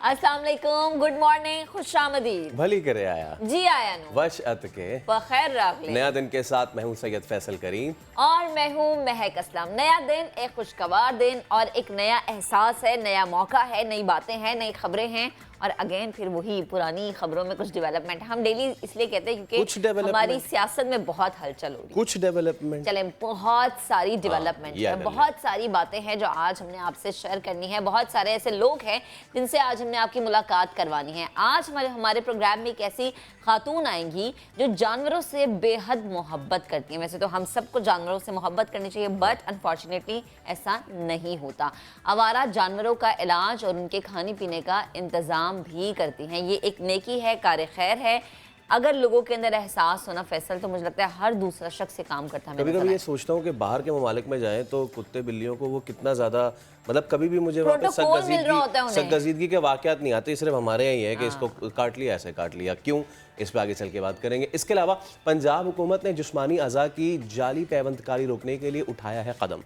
अस्सलाम वालेकुम, good morning, खुशामदीद। भली करे आया जी आया नु वश अत के बखैर रागले। नया दिन के साथ मैं हूं सैयद फैसल करीम और मैं हूँ महक असलम। नया दिन, एक खुशगवार दिन और एक नया एहसास है, नया मौका है, नई बातें हैं, नई खबरें हैं और अगेन फिर वही पुरानी खबरों में कुछ डेवलपमेंट। हम डेली इसलिए कहते हैं क्योंकि हमारी सियासत में बहुत हलचल हो रही है। कुछ डेवलपमेंट चले, बहुत सारी डेवलपमेंट है, बहुत सारी बातें हैं जो आज हमने आपसे शेयर करनी है। बहुत सारे ऐसे लोग हैं जिनसे आज हमने आपकी मुलाकात करवानी है। आज हमारे प्रोग्राम में एक ऐसी खातून आएंगी जो जानवरों से बेहद मोहब्बत करती हैं। वैसे तो हम सबको जानवरों से मोहब्बत करनी चाहिए, बट अनफॉर्चुनेटली ऐसा नहीं होता। आवारा जानवरों का इलाज और उनके खाने पीने का इंतज़ाम भी करती हैं। ये एक नेकी है, कार खैर है। अगर लोगों के अंदर एहसास होना फैसल, तो मुझे लगता है हर दूसरा शख्स से काम करता है। कभी कभी ये सोचता हूँ कि बाहर के ममालिक में जाएं तो कुत्ते बिल्लियों को वो कितना ज़्यादा, मतलब कभी भी मुझे वहाँ पे सख्त-गजीदगी के वाक़यात नहीं आते। सिर्फ हमारे यहाँ ही है कि इसको काट लिया, ऐसे काट लिया, क्यों? इस पर आगे चल के बात करेंगे। इसके अलावा पंजाब हुकूमत ने जिस्मानी अज़ा की जाली पैबंदकारी रोकने के लिए उठाया है कदम।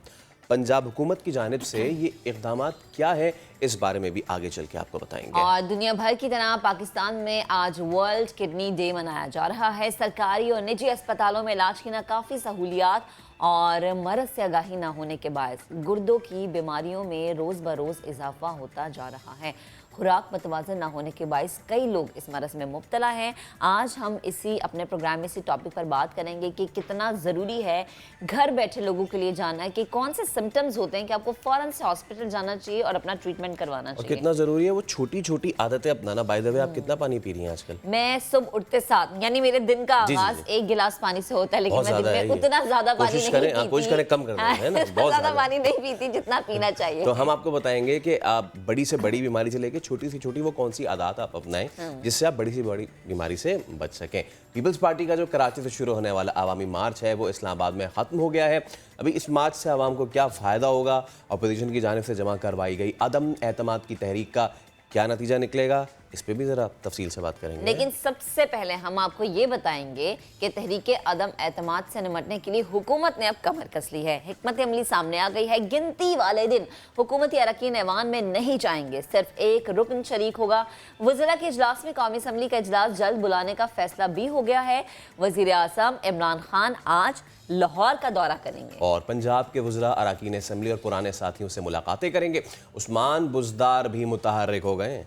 पंजाब हुकूमत की जानिब से ये इक़दामात क्या है, इस बारे में भी आगे चल के आपको बताएंगे। और दुनिया भर की तरह पाकिस्तान में आज वर्ल्ड किडनी डे मनाया जा रहा है। सरकारी और निजी अस्पतालों में इलाज की नाकाफ़ी सहूलियात और मरद से आगाही ना होने के बायस गुर्दों की बीमारियों में रोज़ बरोज़ इजाफा होता जा रहा है। खुराक मतवाज़न ना होने के बायस कई लोग इस मरज़ में मुब्तला हैं। आज हम अपने प्रोग्राम में इसी टॉपिक पर बात करेंगे कि कितना ज़रूरी है घर बैठे लोगों के लिए जानना है कि कौन से सिम्टम्स होते हैं कि आपको फ़ौरन से हॉस्पिटल जाना चाहिए और अपना ट्रीटमेंट करवाना चाहिए। और कितना ज़रूरी है वो छोटी छोटी आदतें अपनाना। बाय द वे, आप कितना पानी पी रही हैं आजकल? मैं सुबह उठते साथ, यानी मेरे दिन का आगाज एक गिलास पानी से होता है, लेकिन मैं दिन में उतना ज़्यादा पानी नहीं पीती। कोशिश करें कम कर दें, है ना? बहुत ज़्यादा पानी नहीं पीती जितना पीना चाहिए। तो हम आपको बताएंगे कि आप बड़ी से बड़ी बीमारी से लेकर छोटी से छोटी वो कौन सी आदत आप अपनाएं जिससे आप बड़ी से बड़ी बीमारी से बच सकें। पीपल्स पार्टी का जो कराची से शुरू होने वाला आवामी मार्च है वो इस्लामाबाद में ख़त्म हो गया है। अभी इस मार्च से आवाम को क्या फ़ायदा होगा, अपोजिशन की जानिब से जमा करवाई गई अदम एतमाद की तहरीक का क्या नतीजा निकलेगा, इस पे भी ज़रा तफसील से बात करेंगे। लेकिन सबसे पहले हम आपको ये बताएंगे कि तहरीके अदम एतमाद से निपटने के लिए हुकूमत ने अब कमर कस ली है। हिकमत अमली सामने आ गई है। गिनती वाले दिन हुकूमती अरकान ऐवान में नहीं जाएंगे, सिर्फ एक रुकन शरीक होगा। वज़रा के इजलास में कौमी असम्बली का इजलास जल्द बुलाने का फैसला भी हो गया है। वज़ीर आज़म इमरान खान आज लाहौर का दौरा करेंगे और पंजाब के वज़रा अरकान असम्बली और पुराने साथियों से मुलाकातें करेंगे। उस्मान बुज़दार भी मुतहर्रिक हो गए।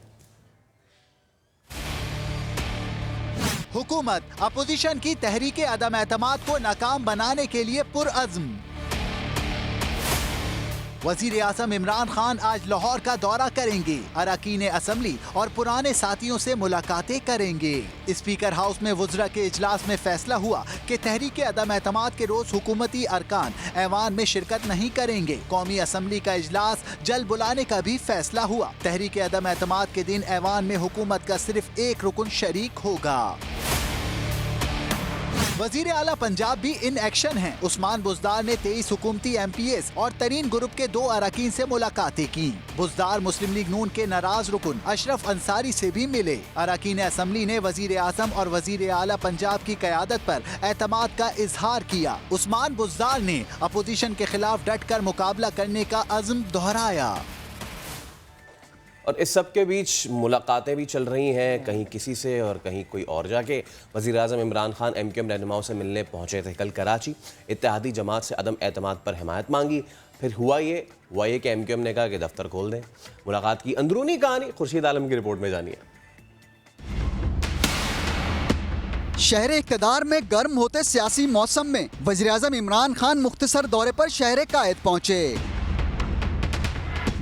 हुकूमत अपोजिशन की तहरीके अदम एतमाद को नाकाम बनाने के लिए पुरअज़्म। वज़ीर आज़म इमरान खान आज लाहौर का दौरा करेंगे, अरकान असम्बली और पुराने साथियों से मुलाकातें करेंगे। स्पीकर हाउस में वज़रा के इजलास में फैसला हुआ कि तहरीके अदम एतमाद के रोज हुकूमती अरकान ऐवान में शिरकत नहीं करेंगे। कौमी असम्बली का इजलास जल्द बुलाने का भी फैसला हुआ। तहरीके अदम एतमाद के दिन ऐवान में हुकूमत का सिर्फ एक रुकन शरीक होगा। वजीर आला पंजाब भी इन एक्शन हैं। उस्मान बुज़दार ने 23 हुकूमती MPs और तरीन ग्रुप के 2 अरकान से मुलाकातें की। बुज़दार मुस्लिम लीग नून के नाराज रुकन अशरफ अंसारी से भी मिले। अरकान असम्बली ने वजीर आज़म और वजीर आला पंजाब की क़यादत पर एतमाद का इजहार किया। उस्मान बुज़दार ने अपोजिशन के खिलाफ डट कर मुकाबला करने का अज़्म दोहराया। और इस सब के बीच मुलाकातें भी चल रही हैं, कहीं किसी से और कहीं कोई और जाके। वज़ीर आज़म इमरान खान MQM रहनुमाओं से मिलने पहुँचे थे कल कराची। इत्तेहादी जमात से अदम एतमाद पर हिमायत मांगी। फिर हुआ ये कि MQM ने कहा कि दफ्तर खोल दें। मुलाकात की अंदरूनी कहानी खुर्शीद आलम की रिपोर्ट में जानिए। शहर इक़्तिदार में गर्म होते सियासी मौसम में वज़ीर आज़म इमरान खान मुख्तसर दौरे पर शहर कायद पहुँचे,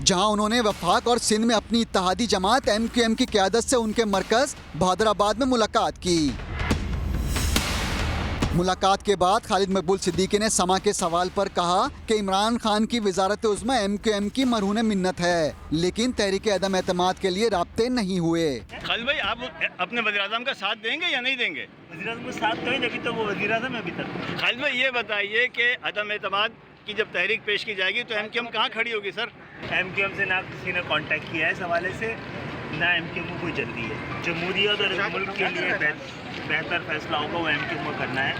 जहां उन्होंने वफाक और सिंध में अपनी इत्तेहादी जमात MQM की क़यादत से उनके मरकज़ बहादुराबाद में मुलाकात की। मुलाकात के बाद खालिद मकबूल सिद्दीकी ने समा के सवाल पर कहा कि इमरान खान की वज़ारत उज़्मा MQM की मरहून मिन्नत है, लेकिन तहरीके अदम एतमाद के लिए राब्ते नहीं हुए। खालिद भाई, आप अपने वज़ीर आज़म का साथ देंगे या नहीं देंगे? वज़ीर आज़म का साथ तो अभी तो वो वज़ीर आज़म है अभी तक। खालिद भाई, ये बताइए कि अदम एतमाद की जब तहरीक पेश की जाएगी तो MQM कहाँ खड़ी होगी सर? MQM से ना किसी ने कांटेक्ट किया है इस हवाले से, ना MQM को कोई जल्दी है। जमहूरियत और मुल्क के लिए बेहतर फैसला होगा वो MQM को करना है।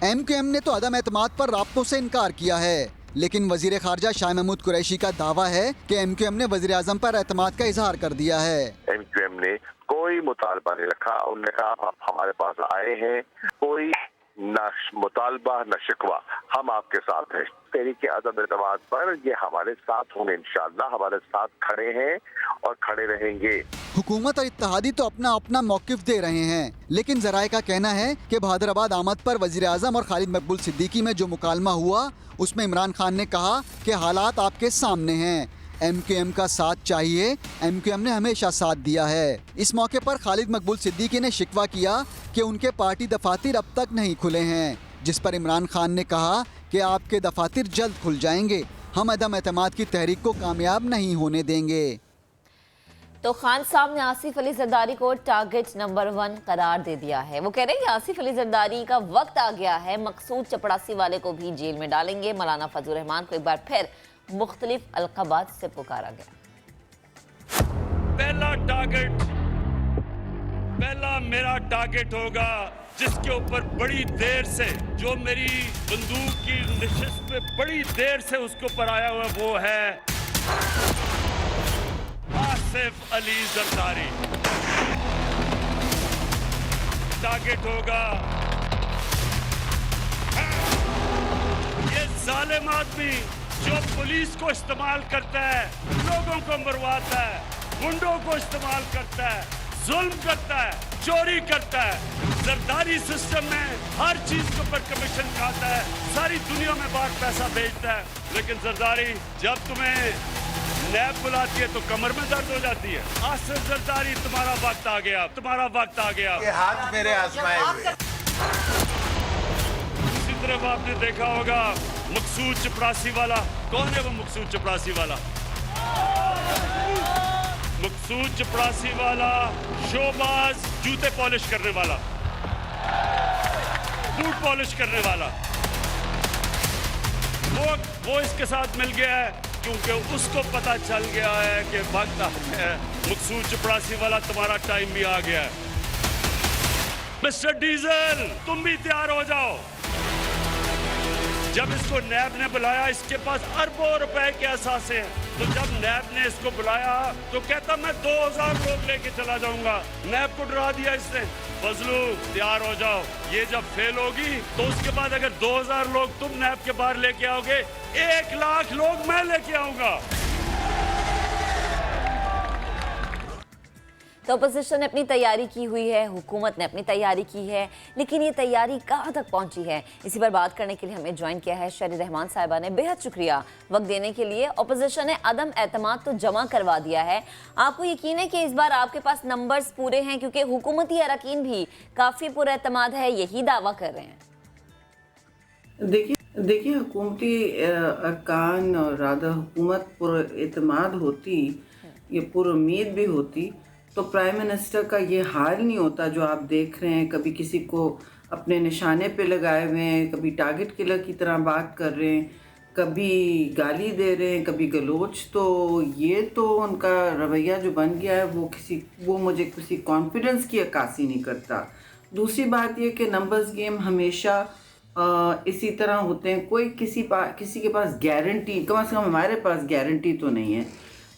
MQM ने तो अदम एतमाद पर राब्तों से इनकार किया है। लेकिन वजीर खारजा शाह महमूद कुरैशी का दावा है कि MQM ने वजीर आजम पर एतमाद का इजहार कर दिया है। MQM ने कोई मुतालबा नहीं रखा, उन्होंने कहा आप हमारे पास आए हैं, कोई न मुतालबा न शिकवा, हम आपके साथ हैं। तहरीक अदम एतमाद पर ये हमारे साथ होंगे, इंशाअल्लाह हमारे साथ खड़े हैं और खड़े रहेंगे। हुकूमत और इत्तेहादी तो अपना अपना मौकिफ दे रहे हैं, लेकिन जराए का कहना है कि बहादुराबाद आमद पर वजीर आजम और खालिद मकबूल सिद्दीकी में जो मुकालमा हुआ उसमें इमरान खान ने कहा कि हालात आपके सामने हैं, MQM का साथ चाहिए, MQM ने हमेशा साथ दिया है। इस मौके पर खालिद मकबूल सिद्दीकी ने शिकवा किया कि उनके पार्टी दफातर अब तक नहीं खुले हैं, जिस पर इमरान खान ने कहा कि आपके दफातर जल्द खुल जाएंगे, हम अदम एतमाद की तहरीक को कामयाब नहीं होने देंगे। तो खान साहब ने आसिफ अली जरदारी को टारगेट नंबर 1 करार दे दिया है। वो कह रहे हैं कि आसिफ अली जरदारी का वक्त आ गया है, मकसूद चपड़ासी वाले को भी जेल में डालेंगे। मौलाना फजल रहमान को एक बार फिर मुख्तलिफ अलकाबात से पुकारा गया। पहला मेरा टारगेट होगा जिसके ऊपर बड़ी देर से, जो मेरी बंदूक की नशिस्त पे बड़ी देर से उसके ऊपर आया हुआ, वो है आसिफ अली जरदारी। टारगेट होगा ये जालिम आदमी जो पुलिस को इस्तेमाल करता है, लोगों को मरवाता है, गुंडों को इस्तेमाल करता है, जुल्म करता है, चोरी करता है। जरदारी सिस्टम में हर चीज के ऊपर कमीशन खाता है, सारी दुनिया में बाहर पैसा भेजता है। लेकिन जरदारी जब तुम्हें नैब बुलाती है तो कमर में दर्द हो जाती है। आसिफ जरदारी तुम्हारा वक्त आ गया, तुम्हारा वक्त आ गया। ये हाथ मेरे आजमाए हुए। दूसरी तरफ आपने देखा होगा मकसूद चपरासी वाला। कौन है वो मकसूद चपरासी वाला? मकसूद चपरासी वाला शोबाज, जूते पॉलिश करने वाला, बूट पॉलिश करने वाला, वो इसके साथ मिल गया है क्योंकि उसको पता चल गया है कि वक्त आ गया है। मकसूद चपरासी वाला तुम्हारा टाइम भी आ गया है। मिस्टर डीजल, तुम भी तैयार हो जाओ। जब इसको नैब ने बुलाया, इसके पास अरबों रुपए के असासे हैं, तो जब नैब ने इसको बुलाया तो कहता मैं 2000 लोग लेके चला जाऊंगा। नैब को डरा दिया इसने। फजलू तैयार हो जाओ, ये जब फेल होगी तो उसके बाद अगर 2000 लोग तुम नैब के बाहर लेके आओगे, 1 लाख लोग मैं लेके आऊंगा। तो अपोजिशन ने अपनी तैयारी की हुई है, हुकूमत ने अपनी तैयारी की है, लेकिन ये तैयारी कहाँ तक पहुँची है, इसी पर बात करने के लिए हमें ज्वाइन किया है शहरी रहमान साहिबा ने। बेहद शुक्रिया वक्त देने के लिए। अपोजिशन ने अदम एतमाद तो जमा करवा दिया है, आपको यकीन है कि इस बार आपके पास नंबर्स पूरे हैं, क्योंकि हुकूमती अरकान भी काफ़ी पुरएतमाद है, यही दावा कर रहे हैं। देखिए हुकूमती अरकान और राधा हुकूमत पुरएतमाद होती, ये पुरुम्मीद भी होती, तो प्राइम मिनिस्टर का ये हाल नहीं होता जो आप देख रहे हैं। कभी किसी को अपने निशाने पे लगाए हुए हैं, कभी टारगेट किलर की तरह बात कर रहे हैं, कभी गाली दे रहे हैं, कभी गलोच। तो ये तो उनका रवैया जो बन गया है वो मुझे किसी कॉन्फिडेंस की अक्कासी नहीं करता। दूसरी बात ये कि नंबर्स गेम हमेशा इसी तरह होते हैं। कोई किसी के पास गारंटी, कम से कम हमारे पास गारंटी तो नहीं है,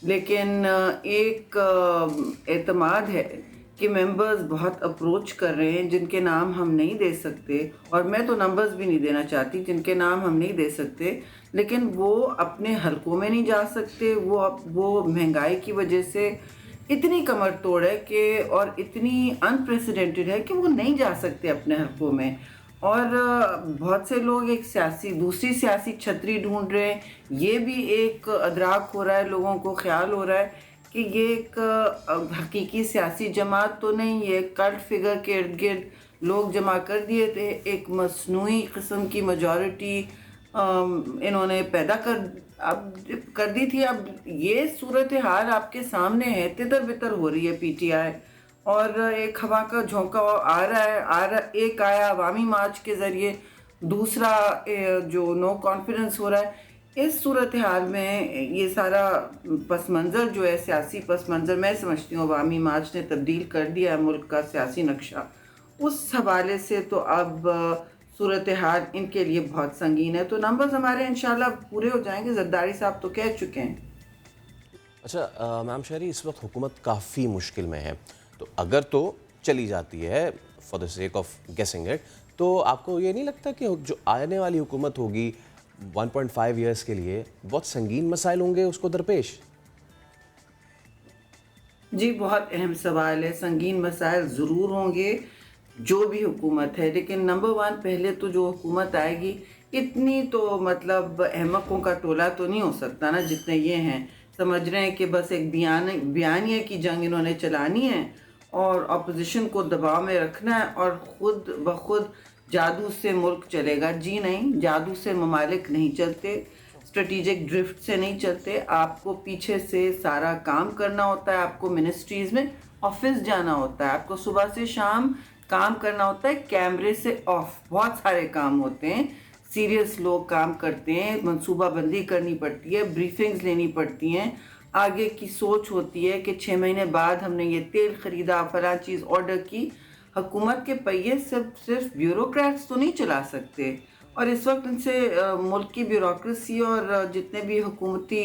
लेकिन एक एतमाद है कि मेंबर्स बहुत अप्रोच कर रहे हैं जिनके नाम हम नहीं दे सकते, और मैं तो नंबर्स भी नहीं देना चाहती जिनके नाम हम नहीं दे सकते, लेकिन वो अपने हलकों में नहीं जा सकते। वो महंगाई की वजह से इतनी कमर तोड़ है कि और इतनी अनप्रेसिडेंटेड है कि वो नहीं जा सकते अपने हलकों में। और बहुत से लोग एक दूसरी सियासी छतरी ढूंढ रहे हैं। ये भी एक अदराक हो रहा है, लोगों को ख्याल हो रहा है कि ये एक हकीकी सियासी जमात तो नहीं, ये कल्ट फिगर के इर्द गिर्द लोग जमा कर दिए थे। एक मसनूई किस्म की मेजॉरिटी इन्होंने पैदा कर दी थी। अब ये सूरत हाल आपके सामने है, तितर बितर हो रही है पीटीआई, और एक हवा का झोंका आ रहा है। एक आया अवामी मार्च के ज़रिए, दूसरा जो नो कॉन्फिडेंस हो रहा है। इस सूरत हाल में ये सारा पस मंज़र जो है, सियासी पस मंज़र, मैं समझती हूँ अवामी मार्च ने तब्दील कर दिया है मुल्क का सियासी नक्शा। उस हवाले से तो अब सूरत हाल इनके लिए बहुत संगीन है। तो नंबर्स हमारे इंशाल्लाह पूरे हो जाएंगे, जरदारी साहब तो कह चुके हैं। अच्छा मैम शहरी, इस वक्त हुकूमत काफ़ी मुश्किल में है, तो अगर तो चली जाती है फॉर द सेक ऑफ गेसिंग इट, तो आपको ये नहीं लगता कि जो आने वाली हुकूमत होगी 1.5 ईयर्स के लिए बहुत संगीन मसाइल होंगे उसको दरपेश? जी, बहुत अहम सवाल है। संगीन मसाइल ज़रूर होंगे जो भी हुकूमत है, लेकिन नंबर वन, पहले तो जो हुकूमत आएगी इतनी तो मतलब अहमकों का टोला तो नहीं हो सकता ना जितने ये हैं। समझ रहे हैं कि बस एक बयानिया की जंग इन्होंने चलानी है और अपोजिशन को दबाव में रखना है और ख़ुद ब खुद जादू से मुल्क चलेगा। जी नहीं, जादू से ममालिक नहीं चलते, स्ट्रेटिजिक ड्रिफ्ट से नहीं चलते। आपको पीछे से सारा काम करना होता है, आपको मिनिस्ट्रीज़ में ऑफिस जाना होता है, आपको सुबह से शाम काम करना होता है, कैमरे से ऑफ। बहुत सारे काम होते हैं, सीरियस लोग काम करते हैं, मनसूबाबंदी करनी पड़ती है, ब्रीफिंग्स लेनी पड़ती हैं, आगे की सोच होती है कि 6 महीने बाद हमने ये तेल ख़रीदा, फलां चीज़ ऑर्डर की। हुकूमत के पहिए सिर्फ ब्यूरोक्रेट्स तो नहीं चला सकते, और इस वक्त इनसे मुल्क की ब्यूरोक्रेसी और जितने भी हुकूमती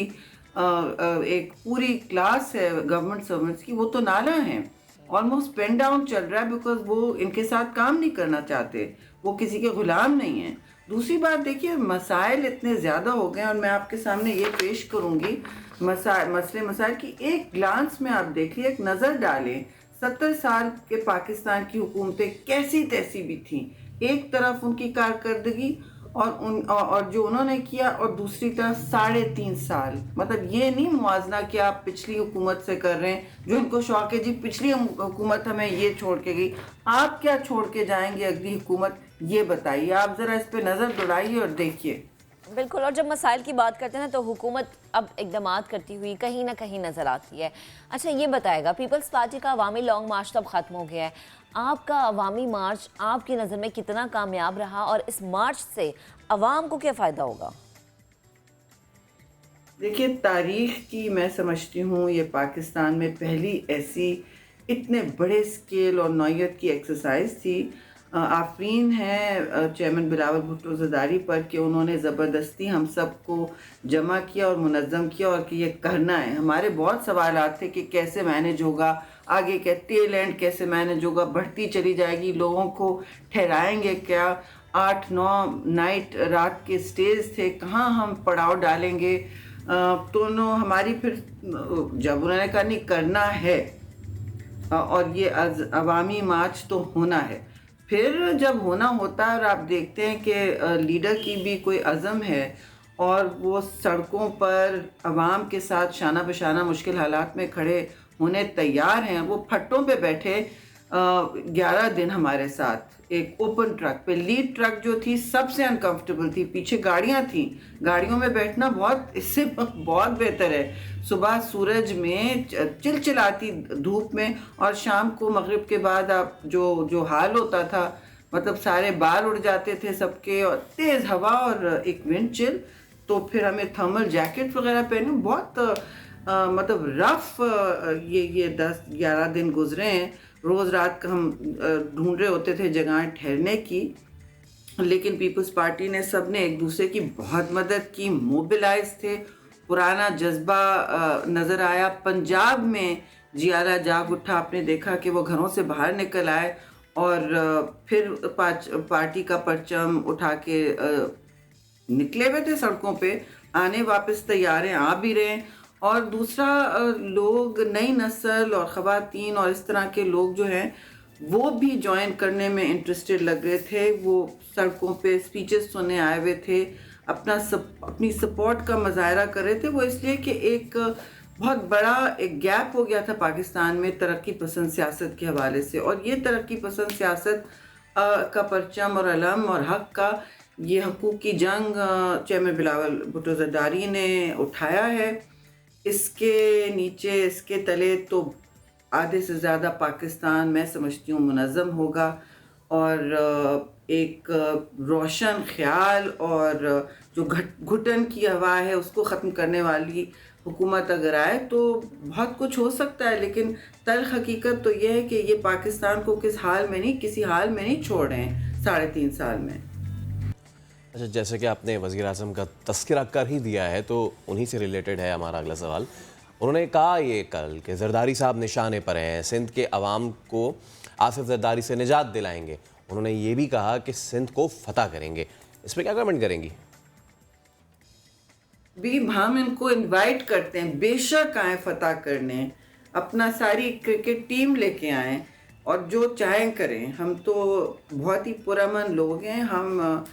एक पूरी क्लास है गवर्नमेंट सर्वेंट्स की, वो तो नाला हैं, ऑलमोस्ट पेन डाउन चल रहा है, बिकॉज वो इनके साथ काम नहीं करना चाहते, वो किसी के ग़ुलाम नहीं हैं। दूसरी बात देखिए, मसाइल इतने ज़्यादा हो गए, और मैं आपके सामने ये पेश करूँगी मसाइल की एक ग्लांस में आप देखिए, एक नज़र डालें। 70 साल के पाकिस्तान की हुकूमतें कैसी तैसी भी थीं, एक तरफ उनकी कारकर्दगी और जो उन्होंने किया, और दूसरी तरफ 3.5 साल, मतलब ये नहीं मुआवजा कि आप पिछली हुकूमत से कर रहे हैं, जो इनको शौक है जी पिछली हुकूमत हमें ये छोड़ के गई, आप क्या छोड़ के जाएंगे अगली हुकूमत, ये बताइए। आप ज़रा इस पे नज़र दौड़ाइए और देखिए। बिल्कुल, और जब मसाइल की बात करते हैं ना, तो हुकूमत अब इकदामात करती हुई कहीं ना कहीं नज़र आती है। अच्छा, ये बताएगा, पीपल्स पार्टी का अवामी लॉन्ग मार्च तो अब ख़त्म हो गया है, आपका अवामी मार्च आपकी नज़र में कितना कामयाब रहा, और इस मार्च से अवाम को क्या फ़ायदा होगा? देखिए, तारीख़ की मैं समझती हूँ ये पाकिस्तान में पहली ऐसी इतने बड़े स्केल और नौयत की एक्सरसाइज थी। आफरीन है चेयरमैन बिलावल भुट्टो ज़रदारी पर कि उन्होंने ज़बरदस्ती हम सबको जमा किया और मुनज़्ज़म किया, और कि ये करना है। हमारे बहुत सवालात थे कि कैसे मैनेज होगा, आगे क्या टेल एंड कैसे मैनेज होगा, बढ़ती चली जाएगी, लोगों को ठहराएंगे क्या, 8-9 नाइट रात के स्टेज थे, कहाँ हम पड़ाव डालेंगे। तो हमारी फिर जब उन्होंने कहा नहीं करना है और ये अवामी मार्च तो होना है, फिर जब होना होता है और आप देखते हैं कि लीडर की भी कोई अज़म है और वो सड़कों पर अवाम के साथ शाना बशाना मुश्किल हालात में खड़े होने तैयार हैं, वो फट्टों पे बैठे 11 दिन हमारे साथ एक ओपन ट्रक पे, लीड ट्रक जो थी सबसे अनकंफर्टेबल थी, पीछे गाड़ियाँ थी, गाड़ियों में बैठना इससे बहुत बेहतर है। सुबह सूरज में चिलचिलाती धूप में, और शाम को मगरिब के बाद आप जो हाल होता था, मतलब सारे बाल उड़ जाते थे सबके, और तेज़ हवा और एक विंड चिल, तो फिर हमें थर्मल जैकेट वगैरह पहने, बहुत मतलब रफ ये 10-11 दिन गुजरे हैं। रोज़ रात का हम ढूंढ रहे होते थे जगह ठहरने की, लेकिन पीपल्स पार्टी ने सब ने एक दूसरे की बहुत मदद की, मोबिलाइज थे, पुराना जज्बा नज़र आया। पंजाब में जियाला जाग उठा, आपने देखा कि वो घरों से बाहर निकल आए और फिर पार्टी का परचम उठा के निकले हुए थे सड़कों पे, आने वापस तैयार हैं, आ भी रहे हैं। और दूसरा, लोग नई नस्ल और ख़वातीन और इस तरह के लोग जो हैं वो भी ज्वाइन करने में इंटरेस्टेड लग रहे थे, वो सड़कों पे स्पीचेस सुनने आए हुए थे, अपनी सपोर्ट का मुजाहरा कर रहे थे। वो इसलिए कि एक बहुत बड़ा एक गैप हो गया था पाकिस्तान में तरक्की पसंद सियासत के हवाले से, और ये तरक्की पसंद सियासत का परचम और अलम और हक़ का ये हकूक़ की जंग चेयरमैन बिलावल भुट्टो ज़रदारी ने उठाया है। इसके नीचे, इसके तले तो आधे से ज़्यादा पाकिस्तान मैं समझती हूँ मुनज़्ज़म होगा, और एक रोशन ख्याल और जो घुटन की हवा है उसको ख़त्म करने वाली हुकूमत अगर आए तो बहुत कुछ हो सकता है। लेकिन तल्ख़ हकीकत तो ये है कि ये पाकिस्तान को किसी हाल में नहीं छोड़ रहे हैं 3.5 साल में। अच्छा, जैसे कि आपने वज़ीर आज़म का तज़किरा कर ही दिया है तो उन्हीं से रिलेटेड है हमारा अगला सवाल। उन्होंने कहा ये कल कि जरदारी साहब निशाने पर हैं, सिंध के अवाम को आसिफ जरदारी से निजात दिलाएंगे। उन्होंने ये भी कहा कि सिंध को फतह करेंगे। इस पर क्या कमेंट करेंगी? भी हम इनको इनवाइट करते हैं, बेशक आए फतह करने, अपना सारी क्रिकेट टीम लेके आएँ और जो चाहें करें। हम तो बहुत ही पुरअमन लोग हैं, हम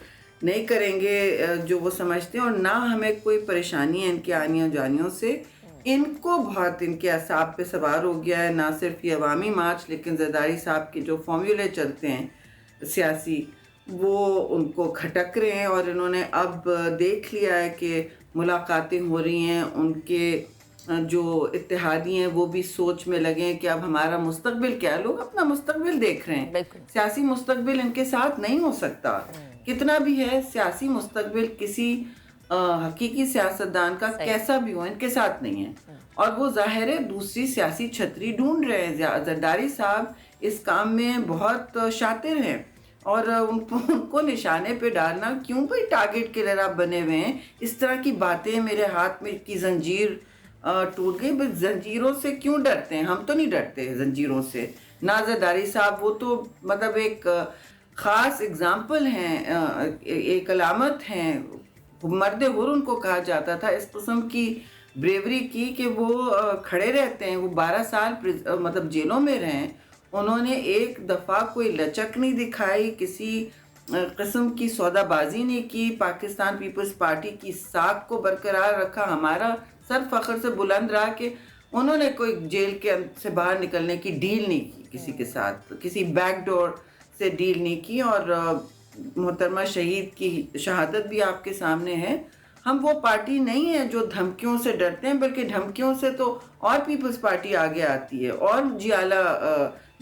नहीं करेंगे जो वो समझते हैं और ना हमें कोई परेशानी है इनके आनियों जानियों से। इनको बहुत इनके असाब पे सवार हो गया है, ना सिर्फ ये अवामी मार्च लेकिन जरदारी साहब के जो फॉर्मूले चलते हैं सियासी वो उनको खटक रहे हैं। और इन्होंने अब देख लिया है कि मुलाकातें हो रही हैं, उनके जो इत्तेहादी हैं वो भी सोच में लगे हैं कि अब हमारा मुस्तकबिल क्या है। लोग अपना मुस्तकबिल देख रहे हैं, सियासी मुस्तकबिल इनके साथ नहीं हो सकता। कितना भी है सियासी मुस्तकबिल किसी हकीकी सियासतदान का कैसा भी हो इनके साथ नहीं है और वो जाहिर है दूसरी सियासी छतरी ढूंढ रहे हैं। जरदारी साहब इस काम में बहुत शातिर हैं और उनको निशाने पे डालना, क्यों भाई टारगेट किलर आप बने हुए हैं। इस तरह की बातें, मेरे हाथ में की जंजीर टूट गई, बस जंजीरों से क्यों डरते हैं? हम तो नहीं डरते जंजीरों से। ना जरदारी साहब वो तो मतलब एक ख़ास एग्ज़ाम्पल हैं, एक अलामत हैं, मर्द हुर उनको कहा जाता था। इस किस्म की ब्रेवरी की कि वो खड़े रहते हैं। वो 12 साल मतलब जेलों में रहें, उन्होंने एक दफ़ा कोई लचक नहीं दिखाई, किसी किस्म की सौदाबाजी नहीं की, पाकिस्तान पीपल्स पार्टी की साख को बरकरार रखा। हमारा सर फ़ख्र से बुलंद रहा कि उन्होंने कोई जेल के से बाहर निकलने की डील नहीं की किसी के साथ, किसी बैकडोर से डील नहीं की। और मोहतरमा शहीद की शहादत भी आपके सामने है। हम वो पार्टी नहीं है जो धमकियों से डरते हैं, बल्कि धमकियों से तो और पीपल्स पार्टी आगे आती है और जियाला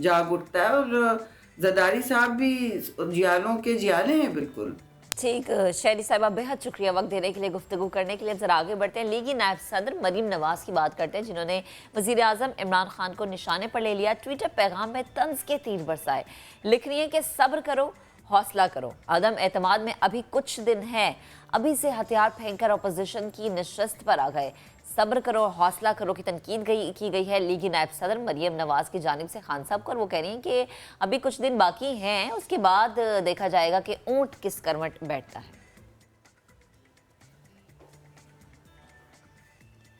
जाग उठता है। और जरदारी साहब भी जियालों के जियाले हैं बिल्कुल। ठीक, शहरी साहिबा बेहद शुक्रिया वक्त देने के लिए, गुफ्तगू करने के लिए। ज़रा आगे बढ़ते हैं। लीगी नायब सदर मरीम नवाज़ की बात करते हैं, जिन्होंने वज़ीर आज़म इमरान खान को निशाने पर ले लिया। ट्विटर पैगाम में तंज के तीर बरसाए, लिख रही हैं कि सब्र करो, हौसला करो, अदम एतमाद में अभी कुछ दिन है, अभी से हथियार फेंककर अपोजिशन की नशस्त पर आ गए। सब्र करो, हौसला करो की तनकीद की गई है लीगी नायब सदर मरीम नवाज़ की जानिब से खान साहब को। और वो कह रही हैं कि अभी कुछ दिन बाकी हैं, उसके बाद देखा जाएगा कि ऊंट किस करवट बैठता है।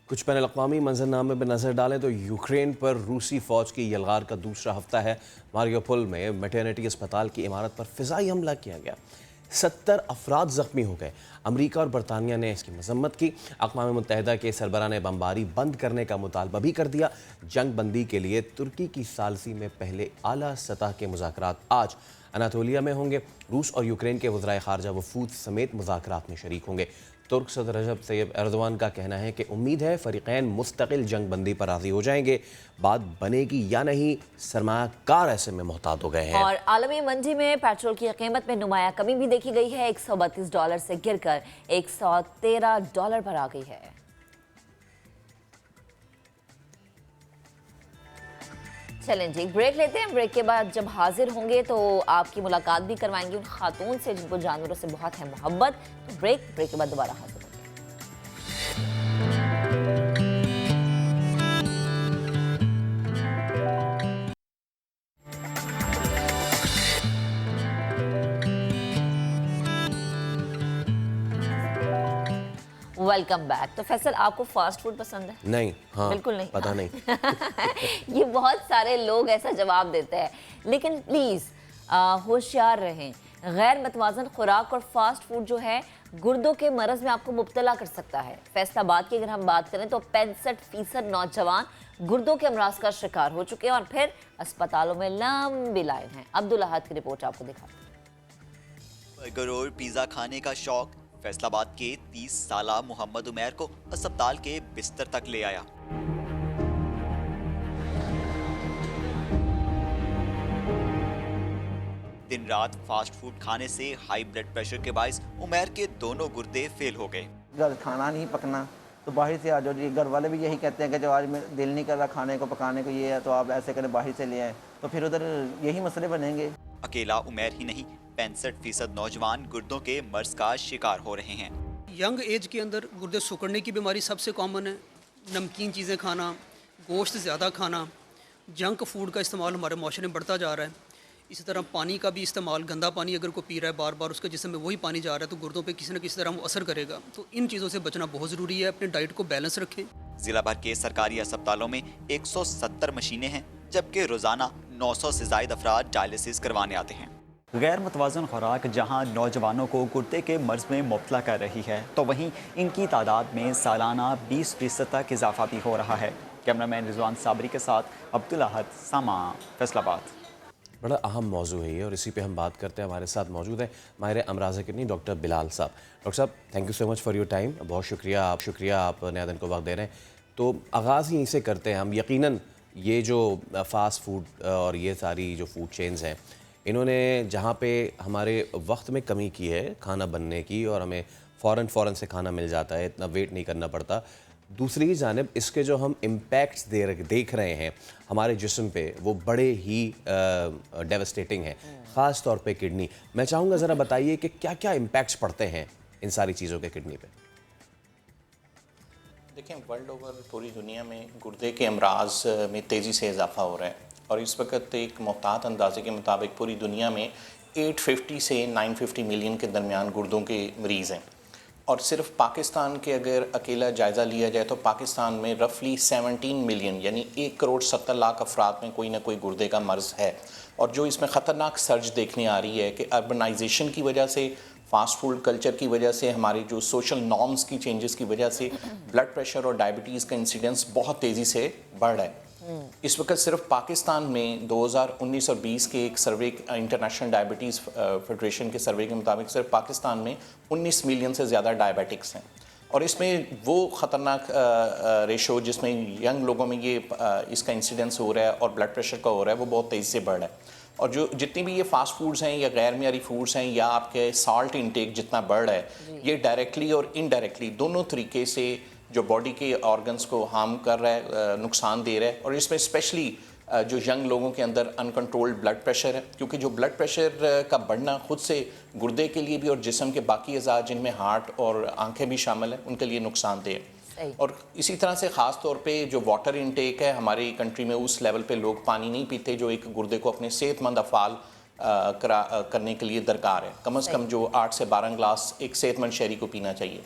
कुछ बैन अक़वामी मंजरनामे में नज़र डालें तो यूक्रेन पर रूसी फ़ौज की यलगार का दूसरा हफ्ता है। मारियोपोल में मैटरनिटी अस्पताल की इमारत पर फ़िज़ाई हमला किया गया, 70 अफराद ज़ख्मी हो गए। अमरीका और बरतानिया ने इसकी मजम्मत की। अक़वाम मुत्तहिदा के सरबराह ने बमबारी बंद करने का मुतालबा भी कर दिया। जंग बंदी के लिए तुर्की की सालसी में पहले आला सतह के मुज़ाकरात आज अनातोलिया में होंगे। रूस और यूक्रेन के वज़राए ख़ारजा वफूद समेत मुज़ाकरात में शरीक होंगे। तुर्क सदर रजब तैयब एर्दोआन का कहना है कि उम्मीद है फ़रीक़ैन मुस्तकिल जंग बंदी पर राज़ी हो जाएंगे। बात बनेगी या नहीं, सरमायाकार ऐसे में मोहतात हो गए हैं। और आलमी मंडी में पेट्रोल की कीमत में नुमाया कमी भी देखी गई है, $132 से गिरकर $113 पर आ गई है। चलें जी, ब्रेक लेते हैं। ब्रेक के बाद जब हाजिर होंगे तो आपकी मुलाकात भी करवाएंगे उन खातून से जिनको जानवरों से बहुत है मोहब्बत। तो ब्रेक के बाद दोबारा हाजिर होंगे। Welcome back. तो फैसल, आपको फास्ट फूड पसंद है? नहीं। हाँ, बिल्कुल नहीं, पता नहीं। ये बहुत सारे लोग ऐसा जवाब देते हैं, लेकिन प्लीज़ होशियार रहें। गैर मतवाजन खुराक और फास्ट फूड जो है गुर्दों के मरज़ में आपको मुब्तला कर सकता है। फैसलाबाद की अगर हम बात करें तो 65% नौजवान गुर्दों के अमराज का शिकार हो चुके हैं और फिर अस्पतालों में लंबी लाइन है। अब्दुल अहद की रिपोर्ट आपको दिखाते हैं। बर्गर और पिज़्ज़ा खाने का शौक फैसलाबाद के 30 साला मोहम्मद उमैर को अस्पताल के बिस्तर तक ले आया। दिन रात फास्ट फूड खाने से हाई ब्लड प्रेशर के बायस उमैर के दोनों गुर्दे फेल हो गए। घर खाना नहीं पकना तो बाहर से आ जाओ जी। घर वाले भी यही कहते हैं कि जो आज मेरा दिल नहीं कर रहा खाने को पकाने को, ये है तो आप ऐसे करें बाहर से ले आए, तो फिर उधर यही मसले बनेंगे। अकेला उमैर ही नहीं, 65% नौजवान गुर्दों के मर्ज का शिकार हो रहे हैं। यंग एज के अंदर गुर्दे सिकुड़ने की बीमारी सबसे कॉमन है। नमकीन चीज़ें खाना, गोश्त ज़्यादा खाना, जंक फूड का इस्तेमाल हमारे माशरे में बढ़ता जा रहा है। इसी तरह पानी का भी इस्तेमाल, गंदा पानी अगर कोई पी रहा है बार बार, उसके जिस्म में वही पानी जा रहा है तो गुर्दों पे किसी न किसी तरह वो असर करेगा। तो इन चीज़ों से बचना बहुत ज़रूरी है। अपने डाइट को बैलेंस रखें। जिला भर के सरकारी अस्पतालों में 170 मशीनें हैं, जबकि रोजाना 900 से ज्यादा अफराद डायलिसिस करवाने आते हैं। गैर मुतवाज़न खुराक जहां नौजवानों को गुर्दे के मर्ज में मुब्तला कर रही है, तो वहीं इनकी तादाद में सालाना 20% तक इजाफा भी हो रहा है। कैमरामैन रिजवान साबरी के साथ अब्दुल अहद, सामा, फैसलाबाद। बड़ा अहम मौजू है ये और इसी पे हम बात करते हैं। हमारे साथ मौजूद है माहिर अमराज़ किडनी डॉक्टर बिलाल साहब। डॉक्टर साहब, thank you so much for your time. बहुत शुक्रिया आप नया दिन को वक्त दे रहे हैं। तो आगाज़ यहीं से करते हैं हम। यकीनन ये जो फ़ास्ट फूड और ये सारी जो फूड चेन्स हैं, इन्होंने जहाँ पे हमारे वक्त में कमी की है खाना बनने की, और हमें फ़ौरन से खाना मिल जाता है, इतना वेट नहीं करना पड़ता। दूसरी जानिब इसके जो हम इम्पैक्ट्स देख रहे हैं हमारे जिस्म पे, वो बड़े ही डेवस्टेटिंग हैं, ख़ास तौर पे किडनी। मैं चाहूँगा ज़रा बताइए कि क्या क्या इम्पैक्ट्स पड़ते हैं इन सारी चीज़ों के किडनी पे। देखें, वर्ल्ड ओवर पूरी दुनिया में गुर्दे के अमराज में तेज़ी से इजाफा हो रहा है और इस वक्त एक मोहतात अंदाजे के मुताबिक पूरी दुनिया में 850 से 950 मिलियन के दरमियान गुर्दों के मरीज़ हैं। और सिर्फ पाकिस्तान के अगर अकेला जायज़ा लिया जाए तो पाकिस्तान में रफली 17 मिलियन यानी 1 करोड़ 70 लाख अफराद में कोई ना कोई गुर्दे का मर्ज़ है। और जो इसमें ख़तरनाक सर्ज देखने आ रही है कि अर्बनाइजेशन की वजह से, फास्ट फूड कल्चर की वजह से, हमारे जो सोशल नॉर्म्स की चेंजेस की वजह से ब्लड प्रेशर और डायबिटीज़ का इंसिडेंस बहुत तेज़ी से बढ़ रहा है। इस वक्त सिर्फ पाकिस्तान में 2019 और 20 के एक सर्वे, इंटरनेशनल डायबिटीज़ फेडरेशन के सर्वे के मुताबिक सिर्फ पाकिस्तान में 19 मिलियन से ज़्यादा डायबिटिक्स हैं। और इसमें वो ख़तरनाक रेशो जिसमें यंग लोगों में ये इसका इंसिडेंस हो रहा है और ब्लड प्रेशर का हो रहा है, वो बहुत तेज़ी से बढ़ रहा है। और जो जितनी भी ये फास्ट फूड्स हैं या गैर मियारी फूड्स हैं या आपके सॉल्ट इंटेक जितना बढ़ रहा है, ये डायरेक्टली और इनडायरेक्टली दोनों तरीके से जो बॉडी के ऑर्गन्स को हार्म कर रहा है, नुकसान दे रहा है। और इसमें स्पेशली जो यंग लोगों के अंदर अनकंट्रोल्ड ब्लड प्रेशर है, क्योंकि जो ब्लड प्रेशर का बढ़ना खुद से गुर्दे के लिए भी और जिस्म के बाकी अज़ा जिनमें हार्ट और आंखें भी शामिल हैं, उनके लिए नुकसानदेह है। और इसी तरह से ख़ास तौर पे जो वाटर इनटेक है हमारी कंट्री में, उस लेवल पे लोग पानी नहीं पीते जो एक गुर्दे को अपने सेहतमंद अफ़ाल करने के लिए दरकार है। कम से कम जो 8 से 12 गिलास एक सेहतमंद शहरी को पीना चाहिए।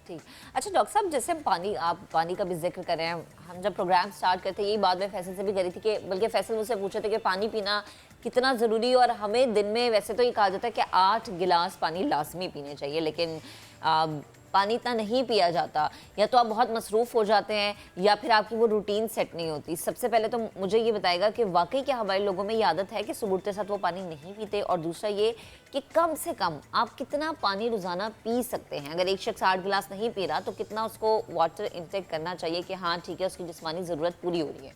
ठीक। अच्छा डॉक्टर साहब, जैसे हम आप पानी का भी जिक्र कर रहे हैं, हम जब प्रोग्राम स्टार्ट करते यही बात मैं फैसल से भी करी थी कि बल्कि फैसल मुझसे पूछे थे कि पानी पीना कितना ज़रूरी है। और हमें दिन में वैसे तो ये कहा जाता है कि 8 गिलास पानी लाजमी पीने चाहिए, लेकिन पानी इतना नहीं पिया जाता, या तो आप बहुत मसरूफ़ हो जाते हैं या फिर आपकी वो रूटीन सेट नहीं होती। सबसे पहले तो मुझे ये बताएगा कि वाकई क्या हमारे लोगों में ये आदत है कि सुबह उठते साथ वो पानी नहीं पीते, और दूसरा ये कि कम से कम आप कितना पानी रोज़ाना पी सकते हैं। अगर एक शख्स 8 गिलास नहीं पी रहा तो कितना उसको वाटर इंटेक करना चाहिए कि हाँ ठीक है, उसकी जिस्मानी ज़रूरत पूरी हो रही है।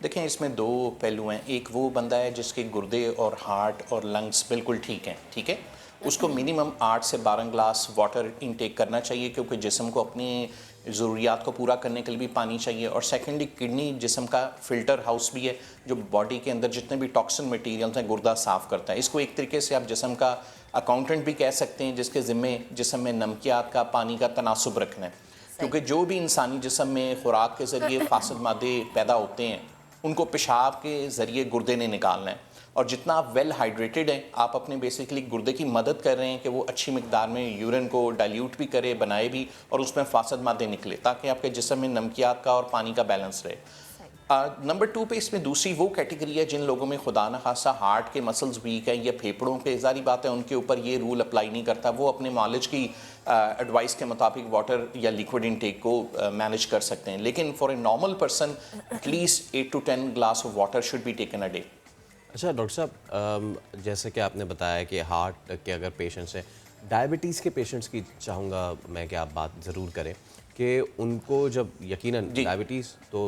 देखें, इसमें 2 पहलू हैं। एक वो बंदा है जिसके गुर्दे और हार्ट और लंग्स बिल्कुल ठीक हैं, ठीक है, उसको मिनिमम 8 से 12 गिलास वाटर इंटेक करना चाहिए, क्योंकि जिस्म को अपनी ज़रूरियात को पूरा करने के लिए भी पानी चाहिए। और सेकेंडली, किडनी जिस्म का फ़िल्टर हाउस भी है जो बॉडी के अंदर जितने भी टॉक्सिन मटीरियल्स हैं गुर्दा साफ़ करता है। इसको एक तरीके से आप जिस्म का अकाउंटेंट भी कह सकते हैं, जिसके ज़िम्मे जिस्म में नमकियात का, पानी का तनासुब रखना है। क्योंकि जो भी इंसानी जिस्म में खुराक के ज़रिए फासिद मादे पैदा होते हैं, उनको पेशाब के ज़रिए गुर्दे ने निकालना है। और जितना आप वेल हाइड्रेटेड हैं, आप अपने बेसिकली गुर्दे की मदद कर रहे हैं कि वो अच्छी मिकदार में यूरिन को डाइल्यूट भी करे, बनाए भी, और उसमें फासद मादे निकले, ताकि आपके जिस्म में नमकियात का और पानी का बैलेंस रहे। नंबर 2 पे इसमें दूसरी वो कैटेगरी है जिन लोगों में खुदा न खासा हार्ट के मसल्स वीक हैं या फेफड़ों के, ज़ारी बात है उनके ऊपर ये रूल अप्लाई नहीं करता। वो अपने मालिज की एडवाइस के मुताबिक वाटर या लिक्विड इनटेक को मैनेज कर सकते हैं। लेकिन for a normal person at least 8 to 10 glass of water should be taken a day. अच्छा डॉक्टर साहब, जैसे कि आपने बताया कि हार्ट के अगर पेशेंट्स हैं, डायबिटीज़ के पेशेंट्स की चाहूँगा मैं कि आप बात ज़रूर करें कि उनको जब यकीनन डायबिटीज़ तो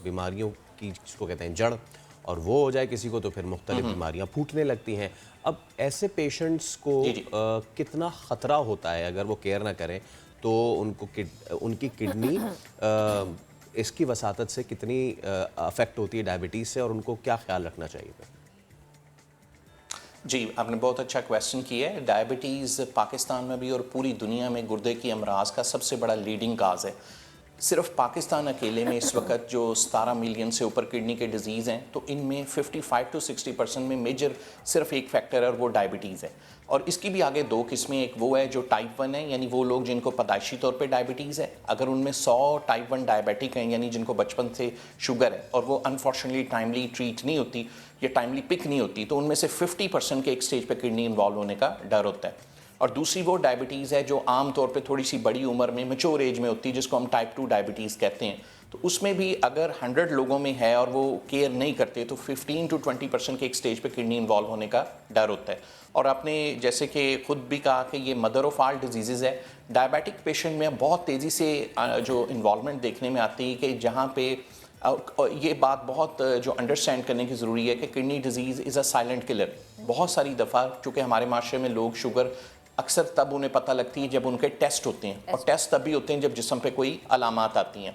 बीमारियों की जिसको कहते हैं जड़, और वो हो जाए किसी को तो फिर मुख्तलिफ बीमारियाँ फूटने लगती हैं। अब ऐसे पेशेंट्स को कितना ख़तरा होता है अगर वो केयर ना करें तो उनकी किडनी इसकी वसातत से कितनी अफेक्ट होती है डायबिटीज़ से, और उनको क्या ख्याल रखना चाहिए? जी, आपने बहुत अच्छा क्वेश्चन किया है। डायबिटीज़ पाकिस्तान में भी और पूरी दुनिया में गुर्दे की अमराज का सबसे बड़ा लीडिंग काज है। सिर्फ पाकिस्तान अकेले में इस वक्त जो 17 मिलियन से ऊपर किडनी के डिजीज़ हैं, तो इनमें 55 to 60% में मेजर सिर्फ एक फैक्टर है और वो डायबिटीज़ है। और इसकी भी आगे दो किस्में, एक वो है जो टाइप 1 है, यानी वो लोग जिनको पैदाइशी तौर पे डायबिटीज़ है। अगर उनमें 100 टाइप 1 डायबिटिक हैं, यानी जिनको बचपन से शुगर है और वो अनफॉर्चुनेटली टाइमली ट्रीट नहीं होती या टाइमली पिक नहीं होती, तो उनमें से 50% के एक स्टेज पर किडनी इन्वॉल्व होने का डर होता है। और दूसरी वो डायबिटीज़ है जो आम तौर पे थोड़ी सी बड़ी उम्र में मैच्योर एज में होती है, जिसको हम टाइप 2 डायबिटीज़ कहते हैं। तो उसमें भी अगर 100 लोगों में है और वो केयर नहीं करते, तो 15 to 20% के एक स्टेज पे किडनी इन्वॉल्व होने का डर होता है। और आपने जैसे कि ख़ुद भी कहा कि ये मदर ऑफ ऑल डिजीज़ है। डायबिटिक पेशेंट में बहुत तेज़ी से जो इन्वॉल्वमेंट देखने में आती है कि जहाँ पे और ये बात बहुत जो अंडरस्टैंड करने की ज़रूरी है कि kidney disease is a silent killer. बहुत सारी दफ़ा चूँकि हमारे माशरे में लोग शुगर अक्सर तब उन्हें पता लगती है जब उनके टेस्ट होते हैं, और टेस्ट तभी होते हैं जब जिस्म पे कोई अलामात आती हैं।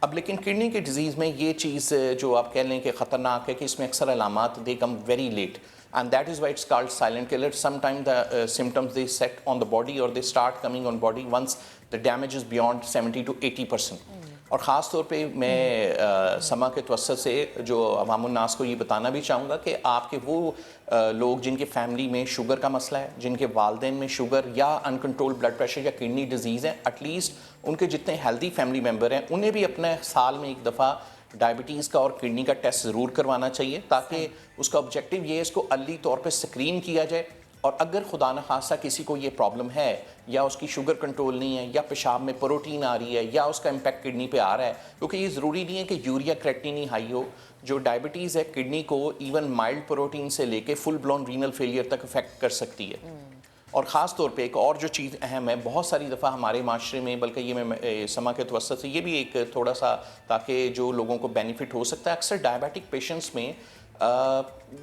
अब लेकिन किडनी के डिजीज़ में ये चीज़ जो आप कह लें कि ख़तरनाक है कि इसमें अक्सर अलामात they come very late, and that is why it's called silent killer. Sometimes the symptoms they set on the body or they start coming on body once the damage is beyond 70 to 80%. और ख़ास तौर पे मैं समा के तवस्सुत से जो अवामुन्नास को ये बताना भी चाहूँगा कि आपके वो लोग जिनके फैमिली में शुगर का मसला है, जिनके वालदेन में शुगर या अनकंट्रोल्ड ब्लड प्रेशर या किडनी डिजीज़ है, एटलीस्ट उनके जितने हेल्दी फैमिली मेम्बर हैं उन्हें भी अपने साल में एक दफ़ा डायबिटीज़ का और किडनी का टेस्ट ज़रूर करवाना चाहिए, ताकि उसका ऑब्जेक्टिव ये है इसको अर्ली तौर पे स्क्रीन किया जाए। और अगर खुदा न खासा किसी को ये प्रॉब्लम है या उसकी शुगर कंट्रोल नहीं है या पेशाब में प्रोटीन आ रही है या उसका इम्पैक्ट किडनी पे आ रहा है, क्योंकि ये ज़रूरी नहीं है कि यूरिया क्रेटिनिन ही हाई हो। जो डायबिटीज़ है किडनी को इवन माइल्ड प्रोटीन से लेके फुल ब्लोन रीनल फेलियर तक अफेक्ट कर सकती है। और ख़ास तौर पे एक और जो चीज़ अहम है, बहुत सारी दफ़ा हमारे माशरे में, बल्कि ये मैं समा के तवस्सुत से ये भी एक थोड़ा सा ताकि जो लोगों को बेनिफिट हो सकता है, अक्सर डायबिटिक पेशेंट्स में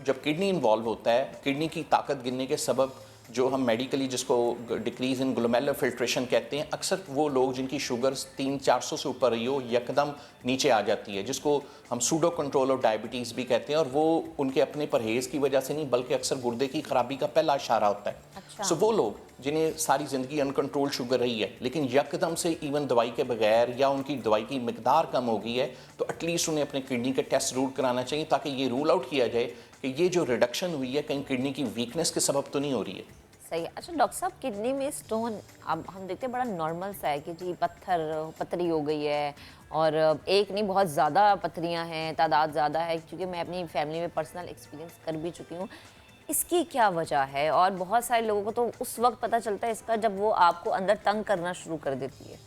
जब किडनी इन्वॉल्व होता है, किडनी की ताकत गिरने के सबब जो हम मेडिकली जिसको डिक्रीज़ इन ग्लोमेरुलर फिल्ट्रेशन कहते हैं, अक्सर वो लोग जिनकी शुगर 300-400 से ऊपर रही हो यकदम नीचे आ जाती है, जिसको हम सूडो कंट्रोल ऑफ डायबिटीज़ भी कहते हैं। और वो उनके अपने परहेज़ की वजह से नहीं, बल्कि अक्सर गुर्दे की खराबी का पहला इशारा होता है। अच्छा। सो वो लोग जिन्हें सारी ज़िंदगी अनकंट्रोल शुगर रही है, लेकिन यकदम से इवन दवाई के बगैर या उनकी दवाई की मिकदार कम हो गई है, तो एटलीस्ट उन्हें अपने किडनी का टेस्ट ज़रूर कराना चाहिए, ताकि ये रूल आउट किया जाए कि ये जो रिडक्शन हुई है कहीं किडनी की वीकनेस के सबब तो नहीं हो रही है। सही है। अच्छा डॉक्टर साहब, किडनी में स्टोन अब हम देखते हैं बड़ा नॉर्मल सा है कि जी पथरी हो गई है, और एक नहीं बहुत ज़्यादा पथरियां हैं, तादाद ज़्यादा है, क्योंकि मैं अपनी फैमिली में पर्सनल एक्सपीरियंस कर भी चुकी हूँ। इसकी क्या वजह है? और बहुत सारे लोगों को तो उस वक्त पता चलता है इसका जब वो आपको अंदर तंग करना शुरू कर देती है।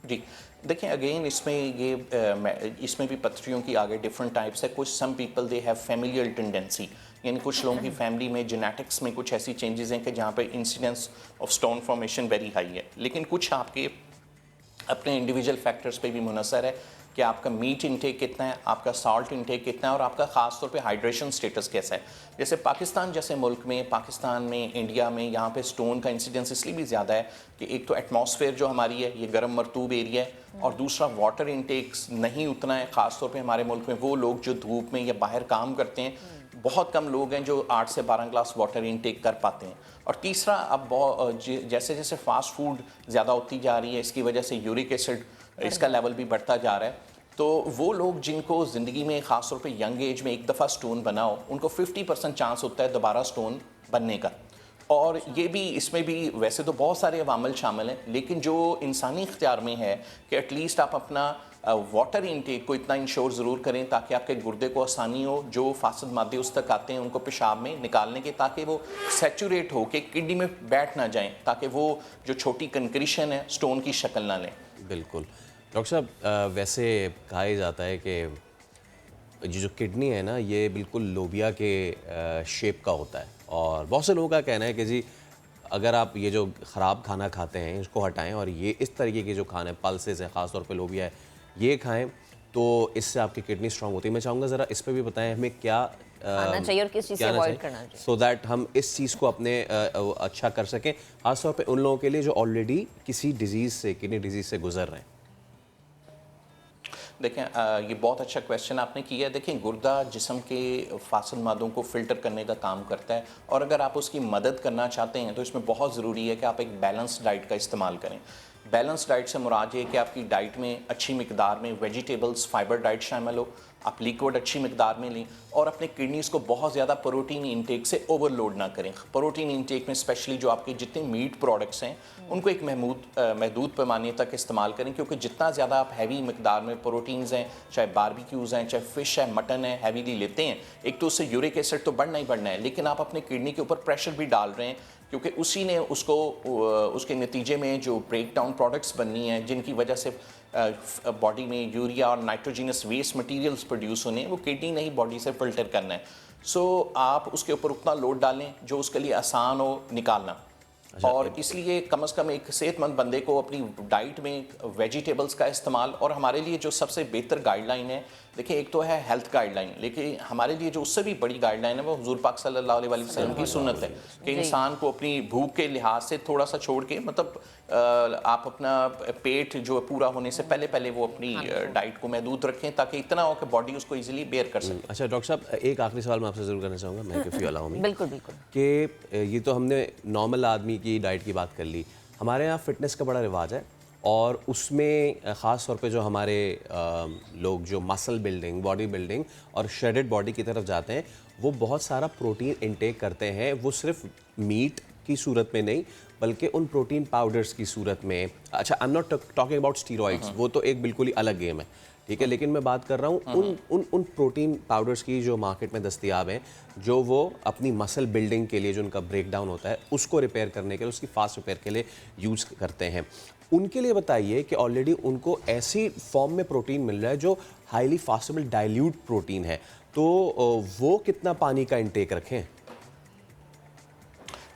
जी देखिए, अगेन इसमें भी पथरियों की आगे डिफरेंट टाइप्स है। कुछ some people they have familial tendency, यानी कुछ लोगों की फैमिली में जेनेटिक्स में कुछ ऐसी चेंजेस हैं कि जहाँ पे incidence of stone formation very high है। लेकिन कुछ आपके अपने इंडिविजुअल फैक्टर्स पे भी मुनसर है कि आपका मीट इंटेक कितना है, आपका सॉल्ट इंटेक कितना है, और आपका ख़ास तौर पे हाइड्रेशन स्टेटस कैसा है। जैसे पाकिस्तान जैसे मुल्क में, पाकिस्तान में, इंडिया में, यहाँ पे स्टोन का इंसिडेंस इसलिए भी ज़्यादा है कि एक तो एटमॉस्फेयर जो हमारी है ये गर्म मरतूब एरिया है, और दूसरा वाटर इंटेक्स नहीं उतना है। ख़ास तौर पे हमारे मुल्क में वो लोग जो धूप में या बाहर काम करते हैं, बहुत कम लोग हैं जो 8 से 12 ग्लास वाटर इंटेक कर पाते हैं। और तीसरा, अब जैसे जैसे फास्ट फूड ज़्यादा होती जा रही है, इसकी वजह से यूरिक एसिड इसका लेवल भी बढ़ता जा रहा है। तो वो लोग जिनको ज़िंदगी में ख़ास तौर पे यंग एज में एक दफ़ा स्टोन बना हो, उनको 50% चांस होता है दोबारा स्टोन बनने का। और ये भी, इसमें भी वैसे तो बहुत सारे अवामल शामिल हैं, लेकिन जो इंसानी इख्तियार में है कि एटलीस्ट आप अपना वाटर इंटेक को इतना इंश्योर ज़रूर करें ताकि आपके गुर्दे को आसानी हो, जो फासद मादे उस तक आते हैं उनको पेशाब में निकालने के, ताकि वो सैचुरेट हो के किडनी में बैठ ना जाएं, ताकि वो जो छोटी कंक्रीशन है स्टोन की शक्ल ना लें। बिल्कुल डॉक्टर साहब, वैसे कहा जाता है कि जो किडनी है ना, ये बिल्कुल लोबिया के शेप का होता है, और बहुत से लोगों का कहना है कि जी अगर आप ये जो ख़राब खाना खाते हैं इसको हटाएं और ये इस तरीके के जो खाने, पल्सेस है, ख़ास तौर पे लोबिया है, ये खाएं तो इससे आपकी किडनी स्ट्रांग होती है। मैं चाहूँगा ज़रा इस पर भी बताएं हमें क्या खाना चाहिए और किस चीज़ से अवॉइड करना चाहिए, सो दैट हम इस चीज़ को अपने अच्छा कर सकें, ख़ासतौर पे उन लोगों के लिए जो ऑलरेडी किसी डिजीज़ से, किडनी डिजीज़ से गुजर रहे हैं। देखें ये बहुत अच्छा क्वेश्चन आपने किया है। देखें गुर्दा जिस्म के फासिल मादों को फ़िल्टर करने का काम करता है, और अगर आप उसकी मदद करना चाहते हैं तो इसमें बहुत ज़रूरी है कि आप एक बैलेंस्ड डाइट का इस्तेमाल करें। बैलेंस डाइट से मुराद ये है कि आपकी डाइट में अच्छी मिकदार में वेजिटेबल्स, फाइबर डाइट शामिल हो, आप लिक्विड अच्छी मिकदार में लें, और अपने किडनीज़ को बहुत ज़्यादा प्रोटीन इंटेक से ओवरलोड ना करें। प्रोटीन इंटेक में स्पेशली जो आपके जितने मीट प्रोडक्ट्स हैं उनको एक महदूद पैमाने तक इस्तेमाल करें, क्योंकि जितना ज़्यादा आप हैवी मिकदार में प्रोटीन्स हैं, चाहे बारबेक्यूज़ हैं, चाहे फ़िश है, मटन है, हैवीली लेते हैं, एक तो उससे यूरिक एसिड तो बढ़ना ही बढ़ना है, लेकिन आप अपने किडनी के ऊपर प्रेशर भी डाल रहे हैं, क्योंकि उसी ने उसको उसके नतीजे में जो ब्रेक डाउन प्रोडक्ट्स बननी हैं, जिनकी वजह से बॉडी में यूरिया और नाइट्रोजिनस वेस्ट मटेरियल्स प्रोड्यूस होने हैं, वो किडनी ने ही बॉडी से फ़िल्टर करना है। सो आप उसके ऊपर उतना लोड डालें जो उसके लिए आसान हो निकालना। और इसलिए कम से कम एक सेहतमंद बंदे को अपनी डाइट में वेजिटेबल्स का इस्तेमाल, और हमारे लिए जो सबसे बेहतर गाइडलाइन है, देखिए एक तो है हेल्थ गाइडलाइन, लेकिन हमारे लिए जो उससे भी बड़ी गाइडलाइन है वो हुजूर पाक सल्लल्लाहु अलैहि वसल्लम की सुन्नत है कि इंसान को अपनी भूख के लिहाज से थोड़ा सा छोड़ के, मतलब आप अपना पेट जो पूरा होने से पहले पहले वो अपनी डाइट को महदूद रखें, ताकि इतना हो कि बॉडी उसको इजीली बेयर कर सके। अच्छा डॉक्टर साहब, एक आखिरी सवाल मैं आपसे ज़रूर करना चाहूँगा, मैं इफ यू अलाउ मी। बिल्कुल बिल्कुल। कि ये तो हमने नॉर्मल आदमी की डाइट की बात कर ली, हमारे यहाँ फिटनेस का बड़ा रिवाज है, और उसमें ख़ास तौर पे जो हमारे लोग जो मसल बिल्डिंग, बॉडी बिल्डिंग और शेडेड बॉडी की तरफ जाते हैं, वो बहुत सारा प्रोटीन इनटेक करते हैं। वो सिर्फ मीट की सूरत में नहीं, बल्कि उन प्रोटीन पाउडर्स की सूरत में। अच्छा, I am not talking about steroids, वो तो एक बिल्कुल ही अलग गेम है, ठीक है, लेकिन मैं बात कर रहा हूँ उन प्रोटीन पाउडर्स की जो मार्केट में दस्तयाब हैं, जो वो अपनी मसल बिल्डिंग के लिए, जो उनका ब्रेक डाउन होता है उसको रिपेयर करने के लिए, उसकी फास्ट रिपेयर के लिए यूज़ करते हैं। उनके लिए बताइए कि ऑलरेडी उनको ऐसी फॉर्म में प्रोटीन मिल रहा है जो हाईली फास्टेबल डाइल्यूट प्रोटीन है, तो वो कितना पानी का इंटेक रखें?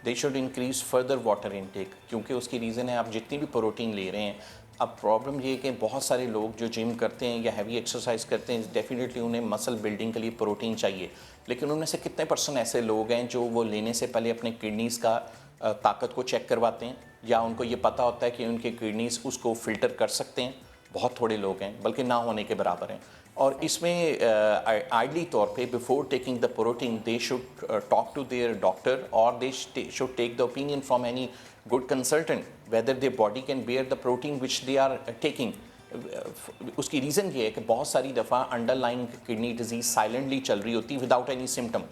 They should increase further water intake, क्योंकि उसकी रीज़न है आप जितनी भी प्रोटीन ले रहे हैं। अब प्रॉब्लम ये है कि बहुत सारे लोग जो जिम करते हैं या हैवी एक्सरसाइज करते हैं, डेफिनेटली उन्हें मसल बिल्डिंग के लिए प्रोटीन चाहिए, लेकिन उनमें से कितने % ऐसे लोग हैं जो वो लेने से पहले अपने किडनीज़ का ताकत को चेक करवाते हैं, या उनको ये पता होता है कि उनके किडनीज़ उसको फ़िल्टर कर सकते हैं? बहुत थोड़े लोग हैं, बल्कि ना होने के बराबर हैं। और इसमें आइडली तौर पे before taking the protein they should talk to their doctor, और they should take the opinion from any good consultant whether their body can bear the protein which they are taking. उसकी reason ये है कि बहुत सारी दफ़ा underlying kidney disease silently चल रही होती without any symptom,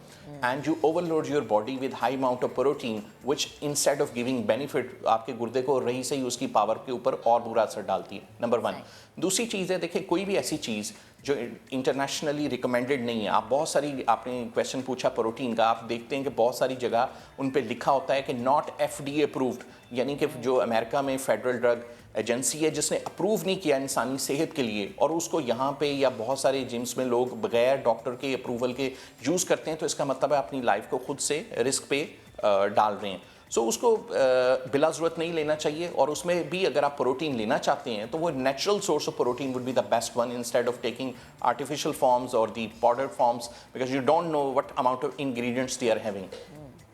and you overload your body with high amount of protein which instead of giving benefit आपके गुर्दे को रही से ही उसकी पावर के ऊपर और बुरा असर डालती है। नंबर 1। दूसरी चीज़ है, देखिए कोई भी ऐसी चीज़ जो इंटरनेशनली रिकमेंडेड नहीं है, आप बहुत सारी, आपने क्वेश्चन पूछा प्रोटीन का, आप देखते हैं कि बहुत सारी जगह उन पे लिखा होता है कि नॉट FDA अप्रूव्ड, यानी कि जो अमेरिका में फेडरल ड्रग एजेंसी है जिसने अप्रूव नहीं किया इंसानी सेहत के लिए, और उसको यहाँ पे या बहुत सारे जिम्स में लोग बगैर डॉक्टर के अप्रूवल के यूज़ करते हैं, तो इसका मतलब है अपनी लाइफ को खुद से रिस्क पे डाल रहे हैं। सो उसको बिला ज़रूरत नहीं लेना चाहिए, और उसमें भी अगर आप प्रोटीन लेना चाहते हैं तो वो natural source of protein would be the best one, instead of taking artificial forms और the powder forms, because you don't know what amount of ingredients they are having.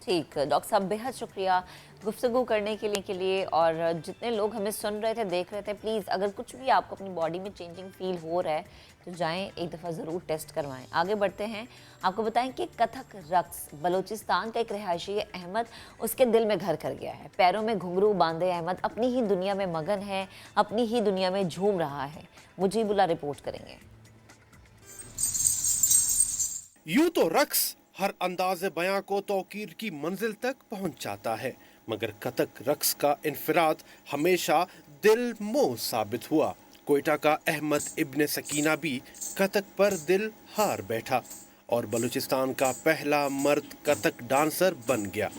ठीक, डॉक्टर साहब बेहद शुक्रिया गुफ्तगू करने के लिए, और जितने लोग हमें सुन रहे थे, देख रहे थे, प्लीज़ अगर कुछ भी आपको अपनी बॉडी में चेंजिंग फील हो रहा है तो जाएं, एक दफ़ा ज़रूर टेस्ट करवाएं। आगे बढ़ते हैं, आपको बताएं कि कथक रक्स बलूचिस्तान का एक रिहायशी अहमद, उसके दिल में घर कर गया है। पैरों में घुंघरू बांधे अहमद अपनी ही दुनिया में मगन है, अपनी ही दुनिया में झूम रहा है। मुजीबुल्लाह रिपोर्ट करेंगे। यूं तो रक्स हर अंदाज़े बयां को तौकीर की मंजिल तक पहुंच जाता है, मगर कथक रक्स का इनफराद हमेशा दिल मोह साबित हुआ। कोयटा का अहमद इब्ने सकीना भी कथक पर दिल हार बैठा और बलूचिस्तान का पहला मर्द कथक डांसर बन गया।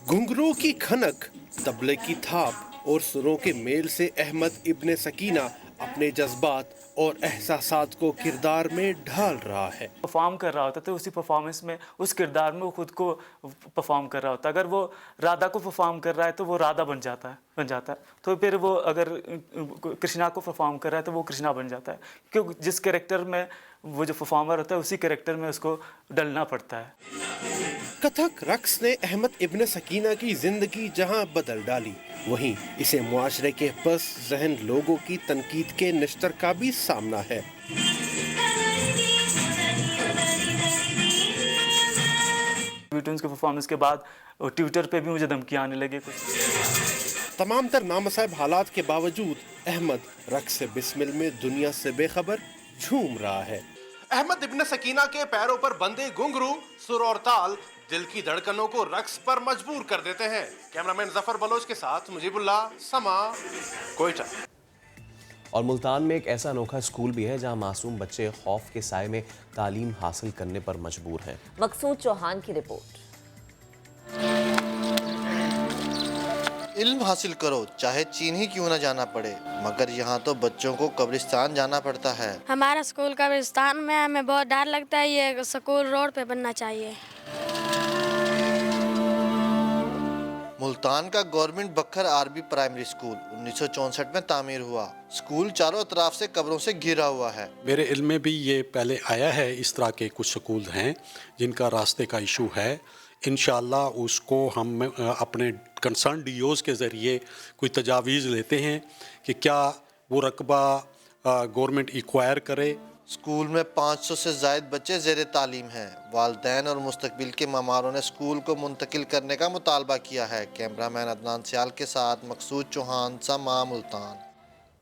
घुंघरू की खनक, तबले की थाप और सुरों के मेल से अहमद इब्ने सकीना अपने जज्बात और एहसासात को किरदार में ढाल रहा है। परफॉर्म कर रहा होता तो उसी परफॉर्मेंस में, उस किरदार में वो खुद को परफॉर्म कर रहा होता। अगर वो राधा को परफॉर्म कर रहा है तो वो राधा बन जाता है। तो फिर वो अगर कृष्णा को परफॉर्म कर रहा है तो वो कृष्णा बन जाता है, क्योंकि जिस कैरेक्टर में वो जो परफॉर्मर होता है उसी कैरेक्टर में उसको डलना पड़ता है। कथक रक्स ने अहमद इब्न सकीना की जिंदगी जहां बदल डाली, वहीं इसे मुआशरे के पस जहन लोगों की तनकीद के निश्तर का भी सामना है। ट्यून्स के परफॉर्मेंस के बाद ट्विटर पे भी मुझे धमकी आने लगे कुछ। तमाम तर नामसाब हालात के बावजूद अहमद रक्स बिस्मिल में दुनिया से बेखबर झूम रहा है। अहमद इब्न सकीना के पैरों पर बंधे घुंघरू, सुर और ताल दिल की धड़कनों को रक्स पर मजबूर कर देते हैं। कैमरामैन जफर बलोच के साथ मुजीबुल्लाह, समा, कोयटा। और मुल्तान में एक ऐसा अनोखा स्कूल भी है जहां मासूम बच्चे खौफ के साए में तालीम हासिल करने पर मजबूर हैं। मकसूद चौहान की रिपोर्ट। इल्म हासिल करो चाहे चीन ही क्यों न जाना पड़े, मगर यहाँ तो बच्चों को कब्रिस्तान जाना पड़ता है। हमारा स्कूल कब्रिस्तान में, हमें बहुत डर लगता है। ये स्कूल रोड पे बनना चाहिए। मुल्तान का गवर्नमेंट बखर आरबी प्राइमरी स्कूल 1964 में तामीर हुआ। स्कूल चारों तरफ से कब्रों से घिरा हुआ है। मेरे इल्म में भी ये पहले आया है, इस तरह के कुछ स्कूल हैं जिनका रास्ते का इशू है। इंशाअल्लाह उसको हम अपने कंसर्न डीओज़ के ज़रिए कोई तजावीज़ लेते हैं कि क्या वो रकबा गवर्नमेंट एक्वायर करे। स्कूल में 500 से ज़ायद बच्चे ज़ेरे तालीम हैं। वालिदैन और मुस्तकबिल के मामारों ने स्कूल को मुंतकिल करने का मुतालबा किया है। कैमरामैन अदनान सियाल के साथ मकसूद चौहान, समा, मुल्तान।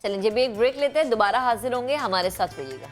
चलिए जब एक ब्रेक लेते हैं, दोबारा हाजिर होंगे, हमारे साथ रहिएगा।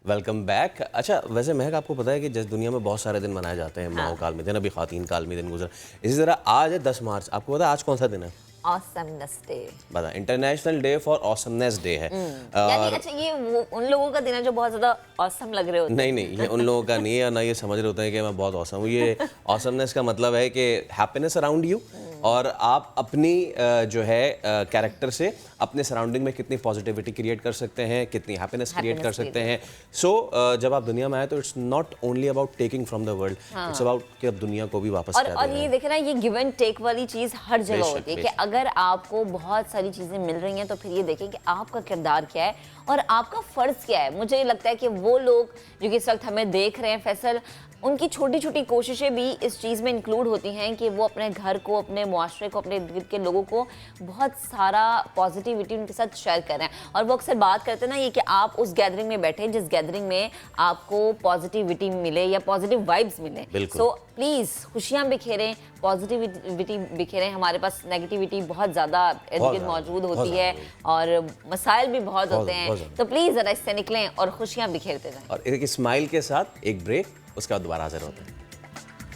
Welcome back. अच्छा, वैसे महक आपको पता है कि जिस दुनिया में बहुत सारे दिन मनाए जाते हैं, माओ कालमी दिन, अभी खातीन कालमी दिन गुजरा, इसी तरह आज है 10 मार्च। आपको पता है आज कौन सा दिन है? Awesomeness day. बता, international day for awesomeness day है। यानी अच्छा ये वो उन लोगों का दिन है जो बहुत ज़्यादा ऑसम लग रहे होते हैं। नहीं, ये उन लोगों का नहीं है, ना ये समझ रहे होते हैं कि मैं बहुत ऑसम हूँ। ये ऑसमनेस का मतलब है कि हैप्पीनेस अराउंड यू, और आप अपनी जो है कैरेक्टर से अपने सराउंडिंग में कितनी पॉजिटिविटी क्रिएट कर सकते हैं, कितनी हैप्पीनेस क्रिएट कर सकते हैं। सो जब आप दुनिया में आए तो it's not only about taking from the world, it's about कि अब दुनिया को भी वापस क्या देना है। और ये देखे ना, ये गिव एंड टेक वाली चीज़ हर जगह होती है कि अगर आपको बहुत सारी चीज़ें मिल रही हैं तो फिर ये देखें कि आपका किरदार क्या है और आपका फ़र्ज़ क्या है। मुझे लगता है कि वो लोग जो कि इस वक्त हमें देख रहे हैं, फैसल, उनकी छोटी छोटी कोशिशें भी इस चीज़ में इंक्लूड होती हैं कि वो अपने घर को, अपने मुआशरे को, अपने इर्द गिर्द के लोगों को बहुत सारा पॉजिटिविटी उनके साथ शेयर कर रहे हैं। और वो अक्सर बात करते हैं ना ये कि आप उस गैदरिंग में बैठे जिस गैदरिंग में आपको पॉजिटिविटी मिले या पॉजिटिव वाइब्स मिले। सो प्लीज़ खुशियाँ बिखेरें, पॉजिटिविटी बिखेरें। हमारे पास नेगेटिविटी बहुत ज़्यादा इर्द गिर्द मौजूद होती है और मसाइल भी बहुत होते हैं, तो प्लीज़ ज़रा इससे निकलें और खुशियाँ बिखेरते रहें। और एक स्माइल के साथ एक ब्रेक, उसके बाद दोबारा हाजिर होते हैं।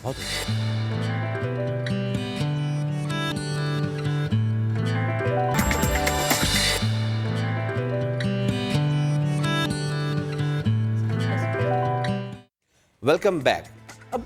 बहुत वेलकम बैक। अब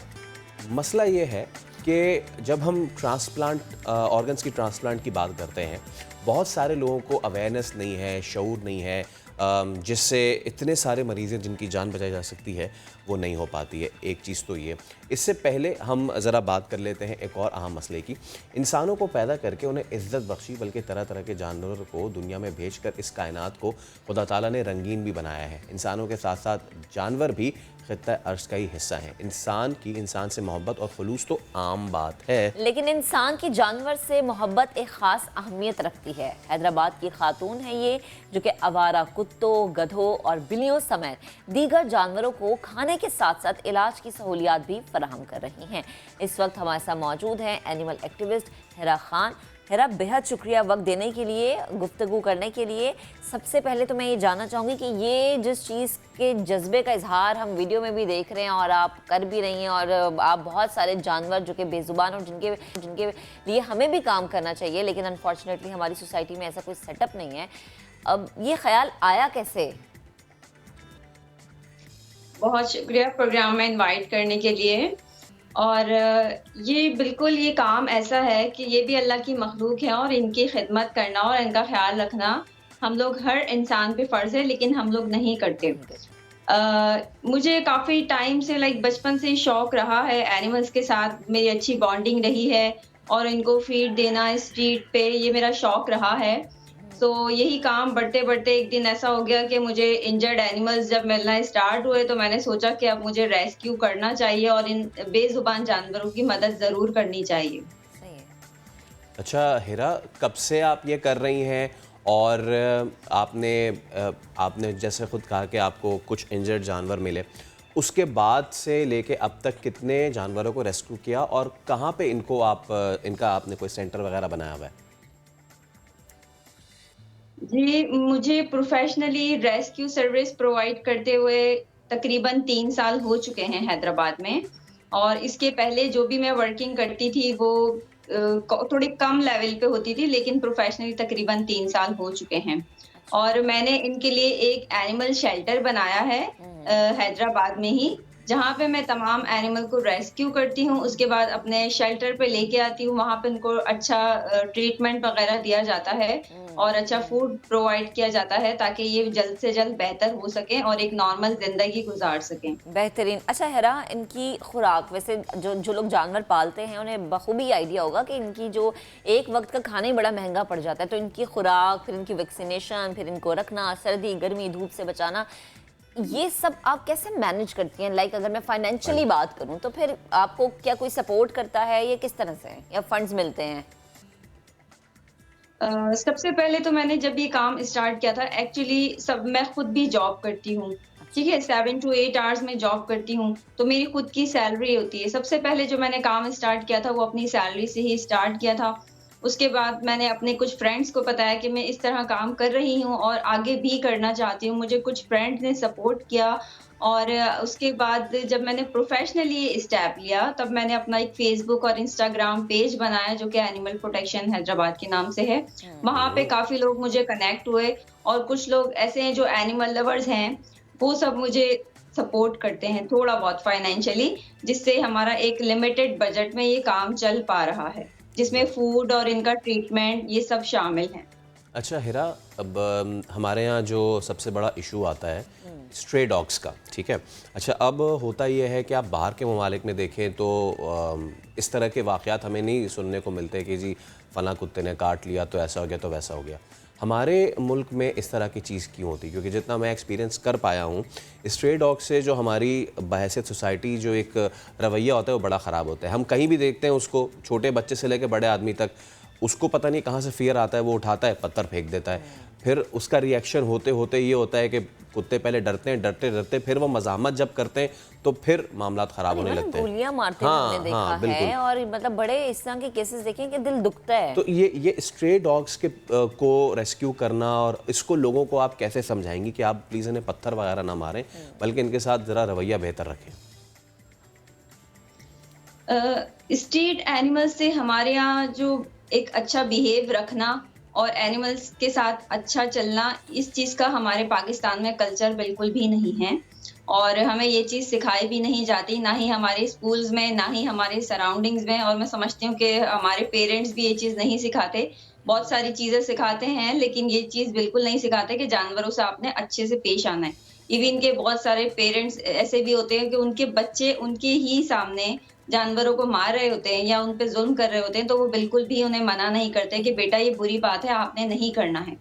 मसला ये है कि जब हम ट्रांसप्लांट ऑर्गन्स की ट्रांसप्लांट की बात करते हैं, बहुत सारे लोगों को अवेयरनेस नहीं है, शऊर नहीं है, जिससे इतने सारे मरीज़ हैं जिनकी जान बचाई जा सकती है वो नहीं हो पाती है। एक चीज़ तो ये। इससे पहले हम ज़रा बात कर लेते हैं एक और अहम मसले की। इंसानों को पैदा करके उन्हें इज़्ज़त बख्शी, बल्कि तरह तरह के जानवरों को दुनिया में भेजकर इस कायनात को खुदा ताला ने रंगीन भी बनाया है। इंसानों के साथ साथ जानवर भी खित्ता अर्श का ही हिस्सा है। इंसान से मोहब्बत और खुलूस तो आम बात है, लेकिन इंसान की जानवर से मोहब्बत एक ख़ास अहमियत रखती है। हैदराबाद की खातून है ये, जो कि आवारा कुत्तों, गधों और बिल्लियों समेत दीगर जानवरों को खाने के साथ साथ इलाज की सहूलियात भी फराहम कर रही हैं। इस वक्त हमारे साथ मौजूद हैं एनिमल एक्टिविस्ट हिरा खान। हिरा, बेहद शुक्रिया वक्त देने के लिए, गुफ्तगू करने के लिए। सबसे पहले तो मैं ये जानना चाहूँगी कि ये जिस चीज़ के जज्बे का इजहार हम वीडियो में भी देख रहे हैं और आप कर भी रही हैं, और आप बहुत सारे जानवर जो कि बेजुबान और जिनके लिए हमें भी काम करना चाहिए, लेकिन अनफॉर्चुनेटली हमारी सोसाइटी में ऐसा कोई सेटअप नहीं है। अब ये ख्याल आया कैसे? बहुत शुक्रिया प्रोग्राम में इनवाइट करने के लिए। और ये बिल्कुल ये काम ऐसा है कि ये भी अल्लाह की मखलूक है और इनकी खिदमत करना और इनका ख्याल रखना हम लोग हर इंसान पे फ़र्ज़ है, लेकिन हम लोग नहीं करते। मुझे काफ़ी टाइम से बचपन से शौक रहा है एनिमल्स के साथ, मेरी अच्छी बॉन्डिंग रही है और इनको फीड देना स्ट्रीट पे ये मेरा शौक रहा है। तो यही काम बढ़ते-बढ़ते एक दिन ऐसा हो गया कि मुझे इंजर्ड एनिमल्स जब मिलना स्टार्ट हुए तो मैंने सोचा कि अब मुझे रेस्क्यू करना चाहिए और इन बेज़ुबान जानवरों की मदद ज़रूर करनी चाहिए। अच्छा हिरा, कब से आप ये कर रही हैं और आपने जैसे खुद कहा कि आपको कुछ इंजर्ड जानवर मिले, उसके बाद से लेके अब तक कितने जानवरों को रेस्क्यू किया और कहाँ पे इनका आपने कोई सेंटर वगैरह बनाया हुआ है? जी, मुझे प्रोफेशनली रेस्क्यू सर्विस प्रोवाइड करते हुए तकरीबन 3 साल हो चुके हैं हैदराबाद में, और इसके पहले जो भी मैं वर्किंग करती थी वो थोड़ी कम लेवल पे होती थी, लेकिन प्रोफेशनली तकरीबन 3 साल हो चुके हैं। और मैंने इनके लिए एक एनिमल शेल्टर बनाया है हैदराबाद में ही, जहाँ पे मैं तमाम एनिमल को रेस्क्यू करती हूँ, उसके बाद अपने शेल्टर पे लेके आती हूँ, वहाँ पे उनको अच्छा ट्रीटमेंट वगैरह दिया जाता है और अच्छा फूड प्रोवाइड किया जाता है ताकि ये जल्द से जल्द बेहतर हो सकें और एक नॉर्मल ज़िंदगी गुजार सकें। बेहतरीन। अच्छा हिरा, इनकी खुराक वैसे जो लोग जानवर पालते हैं उन्हें बखूबी आइडिया होगा कि इनकी जो एक वक्त का खाना ही बड़ा महंगा पड़ जाता है, तो इनकी खुराक, फिर इनकी वैक्सीनेशन, फिर इनको रखना, सर्दी गर्मी धूप से बचाना, ये सब आप कैसे मैनेज करती हैं? अगर मैं फाइनेंशियली बात करूं तो फिर आपको क्या कोई सपोर्ट करता है, ये किस तरह से है या फंड्स मिलते हैं? सबसे पहले तो मैंने जब ये काम स्टार्ट किया था, एक्चुअली मैं खुद भी जॉब करती हूँ, ठीक है, 7 to 8 आवर्स में जॉब करती हूँ, तो मेरी खुद की सैलरी होती है। सबसे पहले जो मैंने काम स्टार्ट किया था वो अपनी सैलरी से ही स्टार्ट किया था। उसके बाद मैंने अपने कुछ फ्रेंड्स को बताया कि मैं इस तरह काम कर रही हूँ और आगे भी करना चाहती हूँ। मुझे कुछ फ्रेंड्स ने सपोर्ट किया और उसके बाद जब मैंने प्रोफेशनली स्टेप लिया तब मैंने अपना एक फेसबुक और इंस्टाग्राम पेज बनाया जो कि एनिमल प्रोटेक्शन हैदराबाद के नाम से है। वहाँ पे काफ़ी लोग मुझे कनेक्ट हुए और कुछ लोग ऐसे हैं जो एनिमल लवर्स हैं, वो सब मुझे सपोर्ट करते हैं थोड़ा बहुत फाइनेंशियली, जिससे हमारा एक लिमिटेड बजट में ये काम चल पा रहा है, जिसमें फूड और इनका ट्रीटमेंट ये सब शामिल हैं। अच्छा हिरा, अब हमारे यहाँ जो सबसे बड़ा इशू आता है स्ट्रे डॉग्स का, ठीक है। अच्छा, अब होता ये है कि आप बाहर के ममालिक में देखें तो इस तरह के वाक़यात हमें नहीं सुनने को मिलते कि जी फ़लाँ कुत्ते ने काट लिया तो ऐसा हो गया तो वैसा हो गया। हमारे मुल्क में इस तरह की चीज़ क्यों होती है? क्योंकि जितना मैं एक्सपीरियंस कर पाया हूँ, स्ट्रे डॉग से जो हमारी बहैसियत सोसाइटी जो एक रवैया होता है वो बड़ा ख़राब होता है। हम कहीं भी देखते हैं उसको, छोटे बच्चे से लेकर बड़े आदमी तक, उसको पता नहीं कहाँ से फ़ियर आता है, वो उठाता है, पत्थर फेंक देता है। फिर उसका रिएक्शन होते होते ये होता है कि कुत्ते पहले डरते हैं, डरते फिर वो मज़ाहमत जब करते हैं तो फिर मामला ख़राब होने लगते हैं। गोलियां मारते हैं हमने देखा है और मतलब बड़े इस तरह के केसेस देखे कि दिल दुखता है। तो ये स्ट्रे डॉग्स को रेस्क्यू करना, और इसको लोगों को आप कैसे समझाएंगी कि आप प्लीज़ इन्हें पत्थर वगैरह ना मारें, बल्कि इनके साथ ज़रा रवैया बेहतर रखें? स्ट्रीट एनिमल्स से हमारे यहाँ जो एक अच्छा बिहेव रखना और एनिमल्स के साथ अच्छा चलना, इस चीज़ का हमारे पाकिस्तान में कल्चर बिल्कुल भी नहीं है और हमें ये चीज़ सिखाई भी नहीं जाती, ना ही हमारे स्कूल्स में, ना ही हमारे सराउंडिंग्स में। और मैं समझती हूँ कि हमारे पेरेंट्स भी ये चीज़ नहीं सिखाते। बहुत सारी चीज़ें सिखाते हैं लेकिन ये चीज़ बिल्कुल नहीं सिखाते कि जानवरों से आपने अच्छे से पेश आना है। इवन के बहुत सारे पेरेंट्स ऐसे भी होते हैं कि उनके बच्चे उनके ही सामने जानवरों को मार रहे होते हैं या उन पे जुल्म कर रहे होते हैं, तो वो बिल्कुल भी उन्हें मना नहीं करते कि बेटा ये बुरी बात है, आपने नहीं करना है।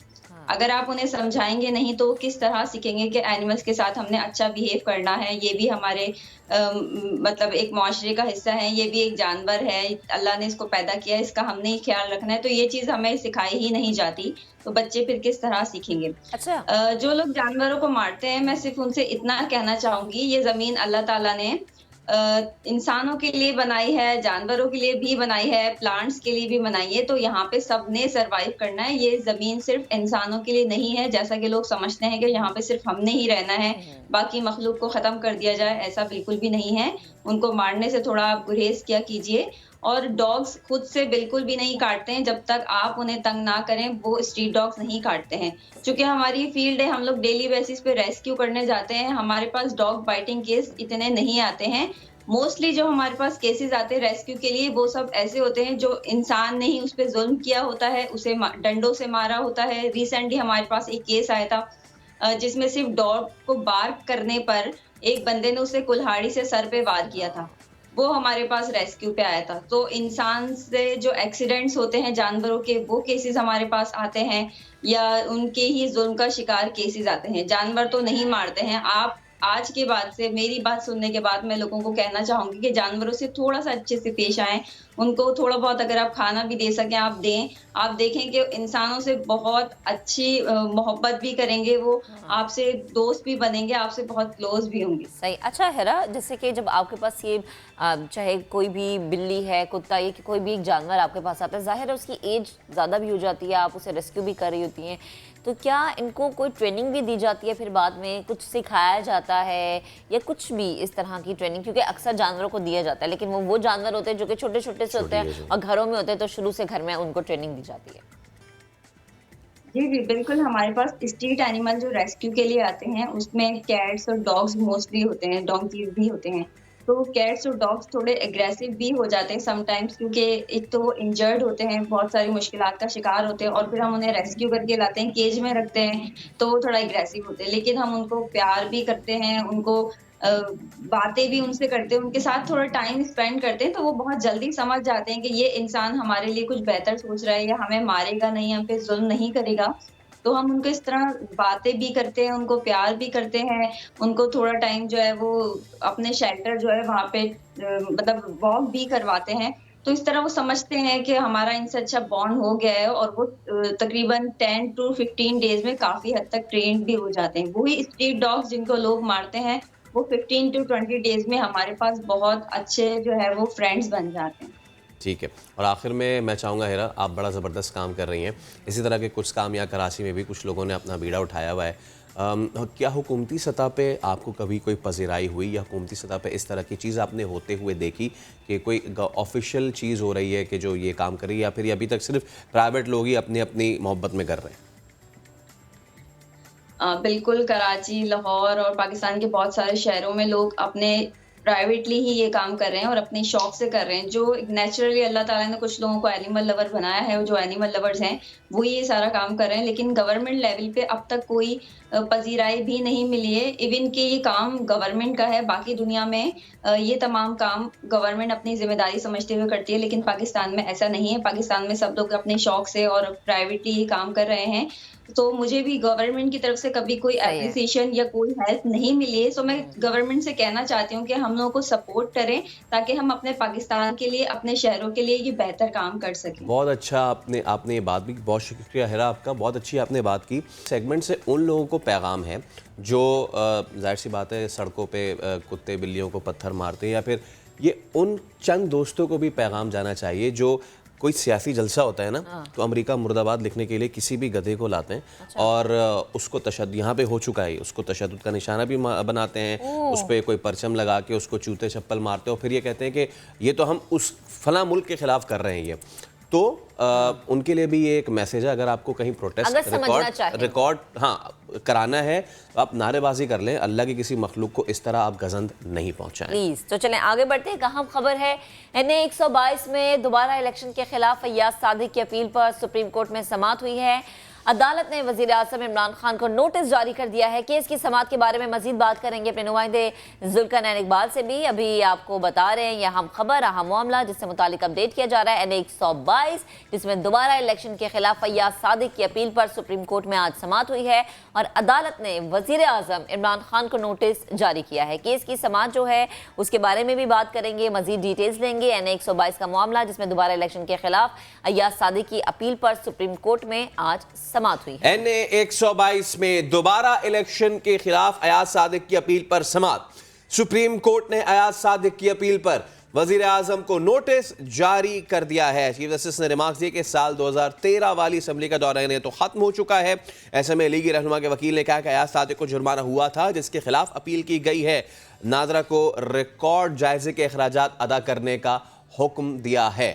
अगर आप उन्हें समझाएंगे नहीं तो किस तरह सीखेंगे कि एनिमल्स के साथ हमने अच्छा बिहेव करना है, ये भी हमारे मतलब एक मुआशरे का हिस्सा है, ये भी एक जानवर है, अल्लाह ने इसको पैदा किया है, इसका हमने ही ख्याल रखना है। तो ये चीज़ हमें सिखाई ही नहीं जाती, तो बच्चे फिर किस तरह सीखेंगे? अच्छा, जो लोग जानवरों को मारते हैं, मैं सिर्फ उनसे इतना कहना चाहूँगी, ये ज़मीन अल्लाह ताला ने इंसानों के लिए बनाई है, जानवरों के लिए भी बनाई है, प्लांट्स के लिए भी बनाई है, तो यहाँ पे सबने सरवाइव करना है। ये जमीन सिर्फ इंसानों के लिए नहीं है, जैसा कि लोग समझते हैं कि यहाँ पे सिर्फ हमने ही रहना है, बाकी मखलूक को ख़त्म कर दिया जाए, ऐसा बिल्कुल भी नहीं है। उनको मारने से थोड़ा आप गुरेज किया कीजिए। और डॉग्स खुद से बिल्कुल भी नहीं काटते हैं, जब तक आप उन्हें तंग ना करें वो स्ट्रीट डॉग्स नहीं काटते हैं। क्योंकि हमारी फील्ड है, हम लोग डेली बेसिस पे रेस्क्यू करने जाते हैं, हमारे पास डॉग बाइटिंग केस इतने नहीं आते हैं। मोस्टली जो हमारे पास केसेस आते हैं रेस्क्यू के लिए, वो सब ऐसे होते हैं जो इंसान ने ही उस पर जुल्म किया होता है, उसे डंडों से मारा होता है। रिसेंटली हमारे पास एक केस आया था जिसमें सिर्फ डॉग को बार्क करने पर एक बंदे ने उसे कुल्हाड़ी से सर पे वार किया था, वो हमारे पास रेस्क्यू पे आया था। तो इंसान से जो एक्सीडेंट्स होते हैं जानवरों के, वो केसेस हमारे पास आते हैं, या उनके ही जुल्म का शिकार केसेस आते हैं। जानवर तो नहीं मारते हैं। आप आज के बाद से, मेरी बात सुनने के बाद, मैं लोगों को कहना चाहूंगी कि जानवरों से थोड़ा सा अच्छे से पेश आएं। उनको थोड़ा बहुत अगर आप खाना भी दे सकें आप दें। आप देखें कि इंसानों से बहुत अच्छी मोहब्बत भी करेंगे, वो आपसे दोस्त भी बनेंगे, आपसे बहुत क्लोज भी होंगे। सही। अच्छा हेरा, जैसे कि जब आपके पास ये चाहे कोई भी बिल्ली है, कुत्ता, ये कि कोई भी एक जानवर आपके पास आता है, जाहिर है उसकी एज ज़्यादा भी हो जाती है, आप उसे रेस्क्यू भी कर रही होती हैं, तो क्या इनको कोई ट्रेनिंग भी दी जाती है, फिर बाद में कुछ सिखाया जाता है या कुछ भी इस तरह की ट्रेनिंग? क्योंकि अक्सर जानवरों को दिया जाता है, लेकिन वो जानवर होते हैं जो कि छोटे छोटे से होते हैं और घरों में होते हैं, तो शुरू से घर में उनको ट्रेनिंग दी जाती है। जी जी बिल्कुल, हमारे पास स्ट्रीट एनिमल जो रेस्क्यू के लिए आते हैं उसमें कैट्स और डॉग्स मोस्टली होते हैं, डोंकीज भी होते हैं। तो कैट्स और डॉग्स थोड़े एग्रेसिव भी हो जाते हैं समटाइम्स, क्योंकि एक तो वो इंजर्ड होते हैं, बहुत सारी मुश्किलात का शिकार होते हैं, और फिर हम उन्हें रेस्क्यू करके लाते हैं, केज में रखते हैं, तो वो थोड़ा एग्रेसिव होते हैं। लेकिन हम उनको प्यार भी करते हैं, उनको बातें भी उनसे करते हैं, उनके साथ थोड़ा टाइम स्पेंड करते हैं, तो वो बहुत जल्दी समझ जाते हैं कि ये इंसान हमारे लिए कुछ बेहतर सोच रहा है, या हमें मारेगा नहीं, हम पे जुल्म नहीं करेगा। तो हम उनको इस तरह बातें भी करते हैं, उनको प्यार भी करते हैं, उनको थोड़ा टाइम जो है वो अपने शेल्टर जो है वहाँ पे मतलब वॉक भी करवाते हैं। तो इस तरह वो समझते हैं कि हमारा इनसे अच्छा बॉन्ड हो गया है, और वो तकरीबन 10 to 15 डेज में काफ़ी हद तक ट्रेन भी हो जाते हैं। वही स्ट्रीट डॉग्स जिनको लोग मारते हैं, वो 15 to 20 डेज में हमारे पास बहुत अच्छे जो है वो फ्रेंड्स बन जाते हैं। ठीक है। और आखिर में मैं चाहूँगा हेरा, आप बड़ा ज़बरदस्त काम कर रही हैं, इसी तरह के कुछ काम यहाँ कराची में भी कुछ लोगों ने अपना बीड़ा उठाया हुआ है। क्या हुकूमती सतह पे आपको कभी कोई पजीराई हुई, या हुकूमती सतह पे इस तरह की चीज़ आपने होते हुए देखी कि कोई ऑफिशियल चीज़ हो रही है कि जो ये काम कर रही है, या फिर ये अभी तक सिर्फ प्राइवेट लोग ही अपनी अपनी मोहब्बत में कर रहे हैं? बिल्कुल, कराची, लाहौर और पाकिस्तान के बहुत सारे शहरों में लोग अपने प्राइवेटली ही ये काम कर रहे हैं और अपने शौक से कर रहे हैं। जो नेचुरली अल्लाह ताला ने कुछ लोगों को एनिमल लवर बनाया है, जो एनिमल लवर्स हैं, वो ये सारा काम कर रहे हैं। लेकिन गवर्नमेंट लेवल पे अब तक कोई पजीराई भी नहीं मिली है। इवन कि ये काम गवर्नमेंट का है, बाकी दुनिया में ये तमाम काम गवर्नमेंट अपनी जिम्मेदारी समझते हुए करती है, लेकिन पाकिस्तान में ऐसा नहीं है। पाकिस्तान में सब लोग अपने शौक से और प्राइवेटली ये काम कर रहे हैं। तो मुझे भी गवर्नमेंट की तरफ से कभी कोई एप्रिसिएशन या कोई हेल्प नहीं मिली है। सो मैं गवर्नमेंट से कहना चाहती हूँ कि हम लोगों को सपोर्ट करें, ताकि हम अपने पाकिस्तान के लिए, अपने शहरों के लिए ये बेहतर काम कर सकें। बहुत अच्छा आपने ये बात भी, बहुत शुक्रिया हेरा आपका, बहुत अच्छी आपने बात की। सेगमेंट से उन लोगों को पैगाम है जो जाहिर सी बात है सड़कों पे कुत्ते बिल्लियों को पत्थर मारते हैं, या फिर ये उन चंद दोस्तों को भी पैगाम जाना चाहिए जो कोई सियासी जलसा होता है ना, तो अमेरिका मुर्दाबाद लिखने के लिए किसी भी गधे को लाते हैं। अच्छा। और उसको तशद्दुद यहाँ पे हो चुका है, उसको तशद्दुद का निशाना भी बनाते हैं, उस पर कोई परचम लगा के उसको जूते चप्पल मारते हैं, और फिर ये कहते हैं कि ये तो हम उस फला मुल्क के खिलाफ कर रहे हैं। ये तो उनके लिए भी ये एक मैसेज है, अगर आपको कहीं प्रोटेस्ट रिकॉर्ड कराना है तो आप नारेबाजी कर लें, अल्लाह की किसी मखलूक को इस तरह आप गजंद नहीं पहुंचाएं प्लीज। तो चलें आगे बढ़ते हैं। एक अहम खबर है, NA 122 में दोबारा इलेक्शन के खिलाफ फैयाज सादिक की अपील पर सुप्रीम कोर्ट में समाअत हुई है। अदालत ने वज़ीर आज़म इमरान खान को नोटिस जारी कर दिया है। केस की समाअत के बारे में मजीद बात करेंगे अपने नुमाइंदे जुल्करनैन इकबाल से भी। अभी आपको बता रहे हैं यह अहम खबर, अहम मामला जिससे मुतालिक अपडेट किया जा रहा है। NA 122 जिसमें दोबारा इलेक्शन के खिलाफ फैयाज सादिक की अपील पर सुप्रीम कोर्ट में आज समाअत हुई है, और अदालत ने वज़ीर आज़म इमरान खान को नोटिस जारी किया है। केस की समाअत जो है उसके बारे में भी बात करेंगे, मजीद डिटेल्स लेंगे। NA 122 का मामला जिसमें दोबारा इलेक्शन के खिलाफ फैयाज सादिक की अपील पर सुप्रीम कोर्ट में आज समाअत हुई है। NA 122 में दोबारा इलेक्शन के खिलाफ अयाज सादिक की अपील पर समाअत। सुप्रीम कोर्ट ने अयाज सादिक की अपील पर वजीर आजम को नोटिस जारी कर दिया है। चीफ जस्टिस ने रिमार्क्स दिए कि साल 2013 वाली असम्बली का दौरा इन्हें तो खत्म हो चुका है। ऐसे में लीगी रहनुमा के वकील ने कहा कि अयाज सादिक को जुर्माना हुआ था जिसके खिलाफ अपील की गई है। नाजरा को रिकॉर्ड जायजे के अखराजात अदा करने का हुक्म दिया है।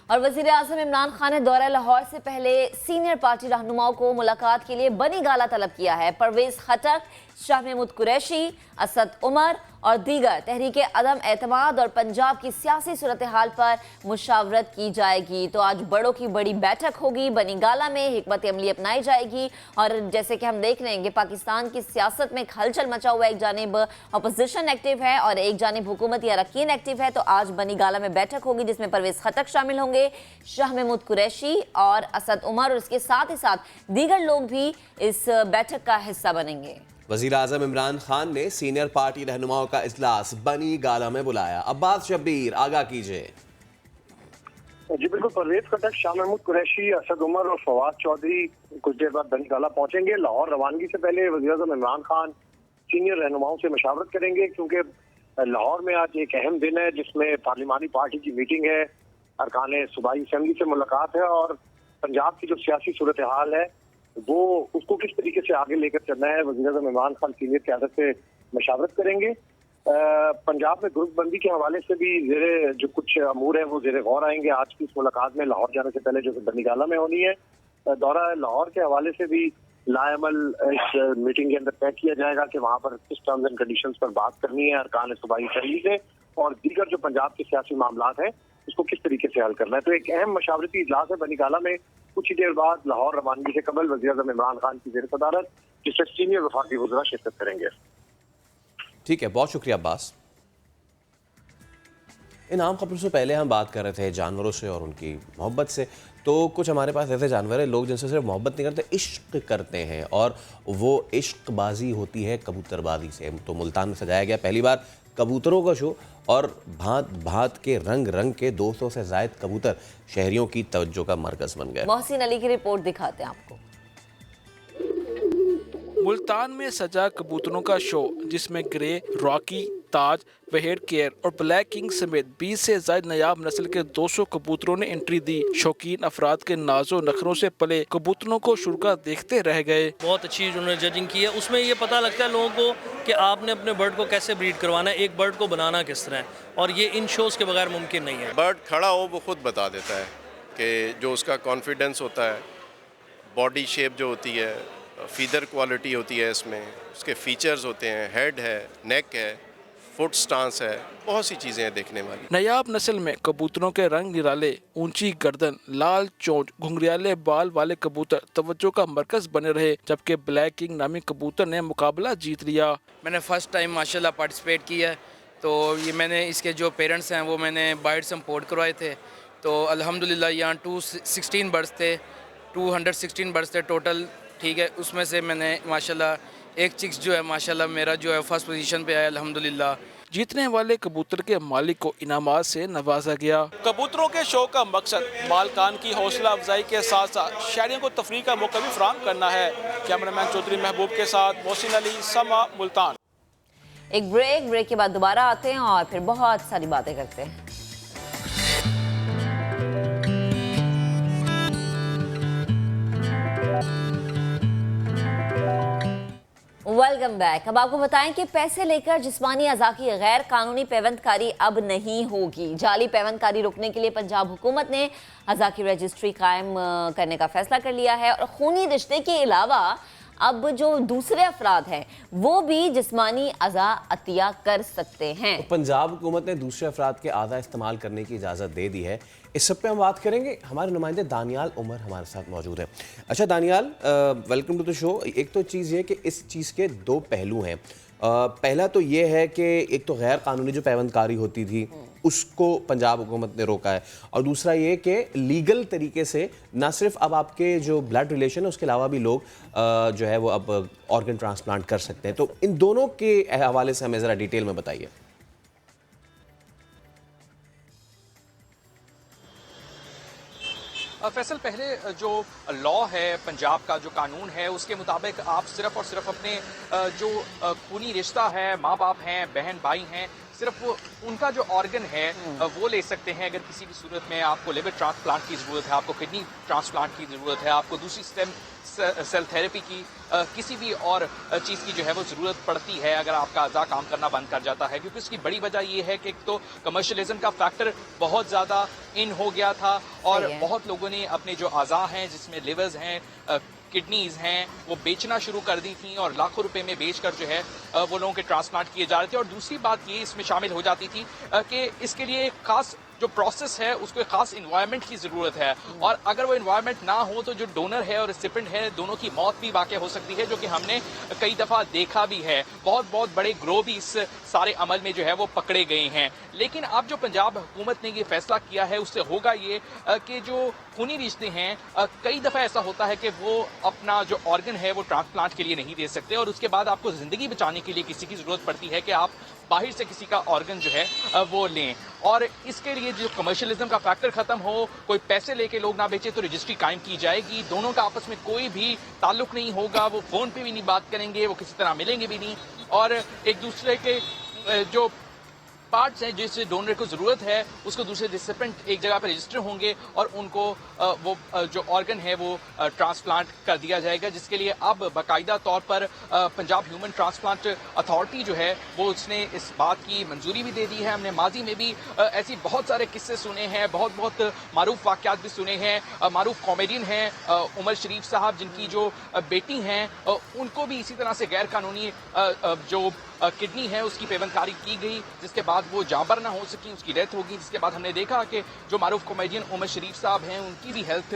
और वज़ीर आज़म इमरान खान ने दौरा लाहौर से पहले सीनियर पार्टी रहनुमाओं को मुलाकात के लिए बनी गाला तलब किया है। परवेज खटक, शाह महमूद कुरैशी, असद उमर और दीगर तहरीक अदम एतमाद और पंजाब की सियासी सूरत हाल पर मुशावरत की जाएगी। तो आज बड़ों की बड़ी बैठक होगी, बनीगाला में हिकमत अमली अपनाई जाएगी। और जैसे कि हम देख रहे हैं कि पाकिस्तान की सियासत में एक हलचल मचा हुआ है, एक जानिब अपोजिशन एक्टिव है और एक जानिब हुकूमती अरकान एक्टिव है। तो आज बनीगाला में बैठक होगी जिसमें परवेज खटक शामिल होंगे, शाह महमूद कुरैशी और असद उमर, और इसके साथ ही साथ दीगर लोग भी इस बैठक का हिस्सा बनेंगे। वज़ीर आज़म इमरान खान ने सीनियर पार्टी रहनुमाओं का इजलास बनी गाला में बुलाया। अब्बास शब्बीर आगाह कीजिए। जी बिल्कुल, परवेज खटक, शाह महमूद कुरैशी, असद उमर और फवाद चौधरी कुछ देर बाद बनी गाला पहुंचेंगे। लाहौर रवानगी से पहले वज़ीर आज़म इमरान खान सीनियर रहनुमाओं से मशावरत करेंगे, क्योंकि लाहौर में आज एक अहम दिन है जिसमें पार्लिमानी पार्टी की मीटिंग है, अरकान सूबाई असम्बली से मुलाकात है और पंजाब की जो सियासी सूरत हाल है वो उसको किस तरीके से आगे लेकर चलना है, वज़ीर आज़म इमरान खान सीनियर क़यादत से मशावरत करेंगे। पंजाब में ग्रुपबंदी के हवाले से भी जो कुछ अमूर है वो ज़ेरे गौर आएंगे आज की इस मुलाकात में, लाहौर जाने से पहले जो बनीगाला में होनी है। दौरा लाहौर के हवाले से भी लाएमल इस मीटिंग के अंदर तय किया जाएगा कि वहाँ पर किस टर्म्स एंड कंडीशंस पर बात करनी है अरकान सूबाई असम्बली से, और दीगर जो पंजाब के सियासी मामलात हैं उसको किस तरीके से हल करना है। तो एक अहम मशावरती इजलास है बनीगाला में कुछ ही देर बाद लाहौर रवानगी से कबल वज़ीर आज़म इमरान खान की ज़ेर सदारत, जिससे सीनियर वफाकी वज़रा शिरकत करेंगे। ठीक है, बहुत शुक्रिया अब्बास। इन आम खबरों से पहले हम बात कर रहे थे जानवरों से और उनकी मोहब्बत से। तो कुछ हमारे पास ऐसे जानवर हैं, लोग जिनसे सिर्फ मोहब्बत नहीं करते, इश्क करते हैं, और वो इश्कबाजी होती है कबूतरबाजी से। तो मुल्तान में सजाया गया पहली बार कबूतरों का शो, और भांत भांत के रंग रंग के 200 से ज़ायद कबूतर शहरियों की तवज्जो का मरकज़ बन गए। मोहसिन अली की रिपोर्ट दिखाते हैं आपको। मुल्तान में सजा कबूतरों का शो, जिसमें ग्रे, रॉकी, ताज, वहेड केयर और ब्लैक किंग समेत 20 से ज़ायद नायाब नस्ल के 200 कबूतरों ने एंट्री दी। शौकीन अफराद के नाजो नखरों से पले कबूतरों को शुरा देखते रह गए। बहुत अच्छी उन्होंने जजिंग की है, उसमें ये पता लगता है लोगों को कि आपने अपने बर्ड को कैसे ब्रीड करवाना है, एक बर्ड को बनाना किस तरह है, और ये इन शोज़ के बगैर मुमकिन नहीं है। बर्ड खड़ा हो वो खुद बता देता है कि जो उसका कॉन्फिडेंस होता है, बॉडी शेप जो होती है, फीदर क्वालिटी होती है, इसमें उसके फीचर्स होते हैं, हेड है, नेक है, फुट स्टांस है, बहुत सी चीज़ें हैं देखने वाली। नायाब नस्ल में कबूतरों के रंग निराले, ऊंची गर्दन, लाल चोंच, घुंघरियाले बाल वाले कबूतर तवज्जो का मरकज बने रहे, जबकि ब्लैक किंग नामी कबूतर ने मुकाबला जीत लिया। मैंने फर्स्ट टाइम माशाल्लाह पार्टिसिपेट किया है, तो ये मैंने इसके जो पेरेंट्स हैं वो मैंने बाइट्स इंपोर्ट करवाए थे, तो अल्हम्दुलिल्लाह यहाँ 216 बर्ड्स थे, 216 बर्ड्स थे टोटल, ठीक है। उसमें से मैंने माशाल्लाह एक चिक्स जो है माशाल्लाह मेरा जो है फर्स्ट पोजीशन पे आया अल्हम्दुलिल्लाह। जीतने वाले कबूतर के मालिक को इनामात से नवाजा गया। कबूतरों के शो का मकसद मालकान की हौसला अफजाई के साथ साथ शहरियों को तफरीह का मौका भी फराहम करना है। कैमरामैन चौधरी महबूब के साथ मोहसिन अली, समा, मुल्तान। एक ब्रेक के बाद दोबारा आते हैं और फिर बहुत सारी बातें करते हैं। Welcome back. अब आपको बताएं कि पैसे लेकर जिस्मानी अज़ा की गैर कानूनी पैवंदकारी अब नहीं होगी। जाली पैवंदकारी रोकने के लिए पंजाब हुकूमत ने अज़ा की रजिस्ट्री कायम करने का फैसला कर लिया है, और खूनी रिश्ते के अलावा अब जो दूसरे अफराद हैं वो भी जिस्मानी अज़ा अतिया कर सकते हैं। तो पंजाब हुकूमत ने दूसरे अफराद के आज़ा इस्तेमाल करने की इजाज़त दे दी है। इस सब पे हम बात करेंगे, हमारे नुमाइंदे दानियाल उमर हमारे साथ मौजूद है। अच्छा Daniyal, welcome to the show. एक तो चीज़ ये कि इस चीज़ के दो पहलू हैं। पहला तो ये है कि एक तो गैर कानूनी जो पैवंदकारी होती थी उसको पंजाब हुकूमत ने रोका है, और दूसरा ये कि लीगल तरीके से ना सिर्फ अब आपके जो ब्लड रिलेशन है उसके अलावा भी लोग जो है वो अब ऑर्गन ट्रांसप्लांट कर सकते हैं। तो इन दोनों के हवाले से हमें ज़रा डिटेल में बताइए। फैसल, पहले जो लॉ है पंजाब का, जो कानून है, उसके मुताबिक आप सिर्फ और सिर्फ अपने जो खूनी रिश्ता है, माँ बाप हैं, बहन भाई हैं, सिर्फ उनका जो ऑर्गन है वो ले सकते हैं। अगर किसी भी सूरत में आपको लिवर ट्रांसप्लांट की ज़रूरत है, आपको किडनी ट्रांसप्लांट की ज़रूरत है, आपको दूसरी स्टेम सेल थेरेपी की, किसी भी और चीज़ की जो है वो ज़रूरत पड़ती है अगर आपका अज़ा काम करना बंद कर जाता है, क्योंकि उसकी बड़ी वजह ये है कि एक तो कमर्शलिज्म का फैक्टर बहुत ज़्यादा इन हो गया था, और बहुत लोगों ने अपने जो अज़ा हैं जिसमें लिवर्स हैं, किडनीज हैं वो बेचना शुरू कर दी थी और लाखों रुपए में बेचकर जो है वो लोगों के ट्रांसप्लांट किए जा रहे थे। और दूसरी बात ये इसमें शामिल हो जाती थी कि इसके लिए एक खास जो प्रोसेस है उसको एक खास इन्वायरमेंट की ज़रूरत है, और अगर वो इन्वायरमेंट ना हो तो जो डोनर है और रिसिपेंट है दोनों की मौत भी वाक़ई हो सकती है, जो कि हमने कई दफ़ा देखा भी है। बहुत बड़े ग्रोह भी इस सारे अमल में जो है वो पकड़े गए हैं। लेकिन अब जो पंजाब हुकूमत ने ये फैसला किया है उससे होगा ये कि जो खूनी रिश्ते हैं कई दफ़ा ऐसा होता है कि वो अपना जो ऑर्गन है वो ट्रांसप्लांट के लिए नहीं दे सकते, और उसके बाद आपको ज़िंदगी बचाने के लिए किसी की ज़रूरत पड़ती है कि आप बाहर से किसी का ऑर्गन जो है वो लें। और इसके लिए जो कमर्शियलिज्म का फैक्टर खत्म हो, कोई पैसे लेके लोग ना बेचे, तो रजिस्ट्री कायम की जाएगी। दोनों का आपस में कोई भी ताल्लुक नहीं होगा, वो फ़ोन पे भी नहीं बात करेंगे, वो किसी तरह मिलेंगे भी नहीं, और एक दूसरे के जो पार्ट्स हैं जिस डोनर को ज़रूरत है उसको दूसरे रिसिपेंट एक जगह पर रजिस्टर होंगे और उनको वो जो ऑर्गन है वो ट्रांसप्लांट कर दिया जाएगा, जिसके लिए अब बाकायदा तौर पर पंजाब ह्यूमन ट्रांसप्लांट अथॉरिटी जो है वो उसने इस बात की मंजूरी भी दे दी है। हमने माजी में भी ऐसी बहुत सारे किस्से सुने हैं, बहुत मारूफ वाक़यात भी सुने हैं। मारूफ कॉमेडियन हैं उमर शरीफ साहब, जिनकी जो बेटी हैं उनको भी इसी तरह से गैर कानूनी जो किडनी है उसकी पेवंदकारी की गई, जिसके बाद वो जाबर ना हो सकी, उसकी डेथ होगी। जिसके बाद हमने देखा कि जो मारूफ कॉमेडियन उमर शरीफ साहब हैं उनकी भी हेल्थ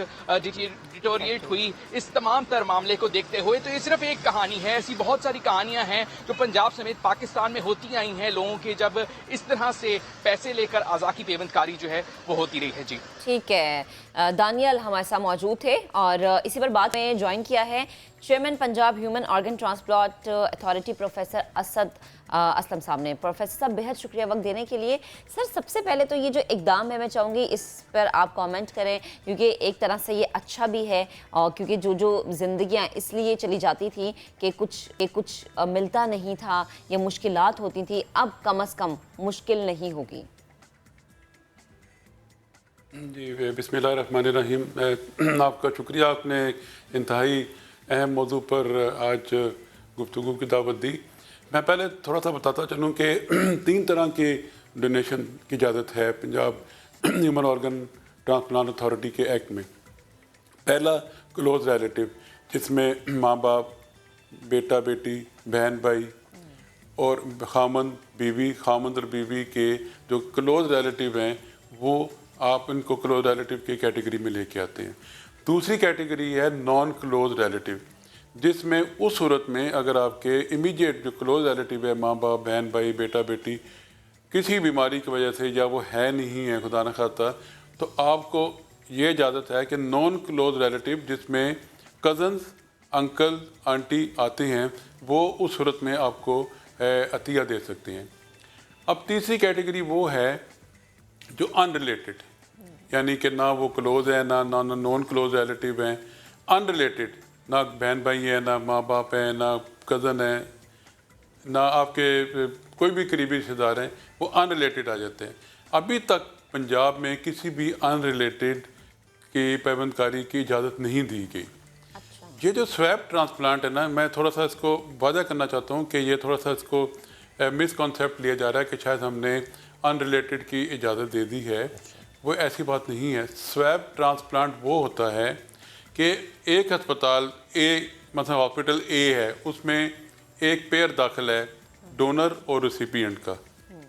डिटोरिएट हुई। इस तमाम तर मामले को देखते हुए तो ये सिर्फ एक कहानी है, ऐसी बहुत सारी कहानियां हैं जो पंजाब समेत पाकिस्तान में होती आई हैं लोगों के, जब इस तरह से पैसे लेकर आज़ा की पेवंदकारी जो है वो होती रही है। जी ठीक है, दानियल हमारे साथ मौजूद थे और इसी पर बात में ज्वाइन किया है chairman Punjab human organ transplant authority professor Asad Aslam साहब ने। प्रोफेसर साहब बेहद शुक्रिया वक्त देने के लिए। सर सबसे पहले तो ये जो इकदाम है मैं चाहूँगी इस पर आप कमेंट करें, क्योंकि एक तरह से ये अच्छा भी है और क्योंकि जो ज़िंदगियाँ इसलिए चली जाती थी कि कुछ मिलता नहीं था या मुश्किलात होती थी, अब कम से कम मुश्किल नहीं होगी। जी बिस्मिल्लाहिर्रहमानिर्रहीम। आपका शुक्रिया, आपने इंतहाई अहम मौजू पर आज गुफ्तगू की दावत दी। मैं पहले थोड़ा सा बताता चलूँ कि 3 तरह के डोनेशन की इजाज़त है Punjab human organ transplant authority के एक्ट में। पहला क्लोज रिलेटिव, जिसमें माँ बाप, बेटा बेटी, बहन भाई और खामंद और बीवी के जो क्लोज रिलेटिव हैं वो आप इनको क्लोज रिलेटिव की कैटेगरी में लेके आते हैं। दूसरी कैटेगरी है नॉन क्लोज रिलेटिव, जिसमें उस सूरत में अगर आपके इमीडिएट जो क्लोज रिलेटिव है, माँ बाप, बहन भाई, बेटा बेटी, किसी बीमारी की वजह से या वो है नहीं है खुदा न खाता, तो आपको ये इजाज़त है कि नॉन क्लोज रिलेटिव जिसमें कज़न्स, अंकल, आंटी आते हैं, वो उस सूरत में आपको अतिया दे सकते हैं। अब तीसरी कैटेगरी वो है जो अनरिलेटेड, यानी कि ना वो क्लोज है ना नॉन क्लोज रिलेटिव हैं, अनरिलेटेड, ना बहन भाई है, ना माँ बाप हैं, ना कज़न है, ना आपके कोई भी करीबी रिश्तेदार हैं, वो अनरिलेटेड आ जाते हैं। अभी तक पंजाब में किसी भी अनरिलेटेड की पेवंदकारी की इजाज़त नहीं दी गई। ये जो स्वैप ट्रांसप्लांट है ना, मैं थोड़ा सा इसको वादा करना चाहता हूँ कि ये थोड़ा सा इसको मिसकॉन्सेप्ट लिया जा रहा है कि शायद हमने अनरिलेटेड की इजाज़त दे दी है। वो ऐसी बात नहीं है। स्वैप ट्रांसप्लांट वो होता है कि एक अस्पताल ए, मतलब हॉस्पिटल ए है, उसमें एक पेयर दाखिल है डोनर और रिसिपिएंट का,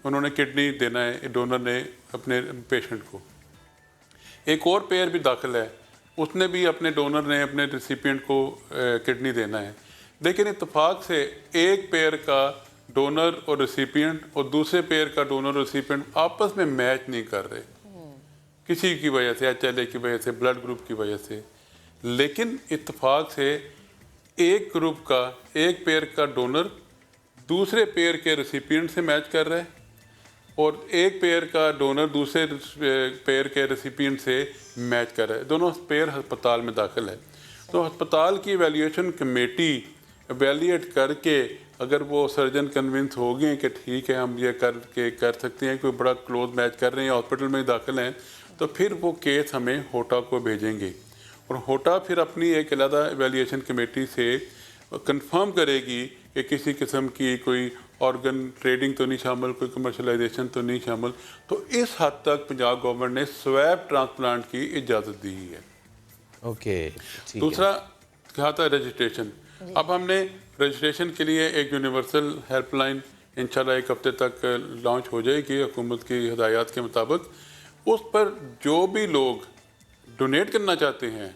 उन्होंने किडनी देना है डोनर ने अपने पेशेंट को। एक और पेयर भी दाखिल है, उसने भी अपने डोनर ने अपने रिसिपिएंट को किडनी देना है, लेकिन इत्तेफाक से एक पेयर का डोनर और रिसिपिएंट और दूसरे पेयर का डोनर और रिसिपिएंट आपस में मैच नहीं कर रहे, किसी की वजह से, HLA की वजह से, ब्लड ग्रुप की वजह से। लेकिन इत्तेफाक से एक ग्रुप का, एक पेयर का डोनर दूसरे पेयर के रिसिपिएंट से मैच कर रहा है और एक पेयर का डोनर दूसरे पेयर के रेसिपिएंट से मैच कर रहा है। दोनों पेयर अस्पताल में दाखिल है, तो अस्पताल की एवेल्यूएशन कमेटी एवेल्यूएट करके अगर वो सर्जन कन्विंस हो गए कि ठीक है हम ये कर सकते हैं, कोई बड़ा क्लोज मैच कर रहे हैं, हॉस्पिटल में दाखिल हैं, तो फिर वो केस हमें होटा को भेजेंगे और होटा फिर अपनी एक अलग एवेल्यूएशन कमेटी से कंफर्म करेगी कि किसी किस्म की कोई ऑर्गन ट्रेडिंग तो नहीं शामिल, कोई कमर्शलाइजेशन तो नहीं शामिल। तो इस हद तक पंजाब गवर्नमेंट ने स्वैप ट्रांसप्लांट की इजाज़त दी है। ओके, दूसरा कहा था रजिस्ट्रेशन, अब हमने रजिस्ट्रेशन के लिए एक यूनिवर्सल हेल्पलाइन इंशाल्लाह 1 हफ्ते तक लॉन्च हो जाएगी हुकूमत की हिदायत के मुताबिक। उस पर जो भी लोग डोनेट करना चाहते हैं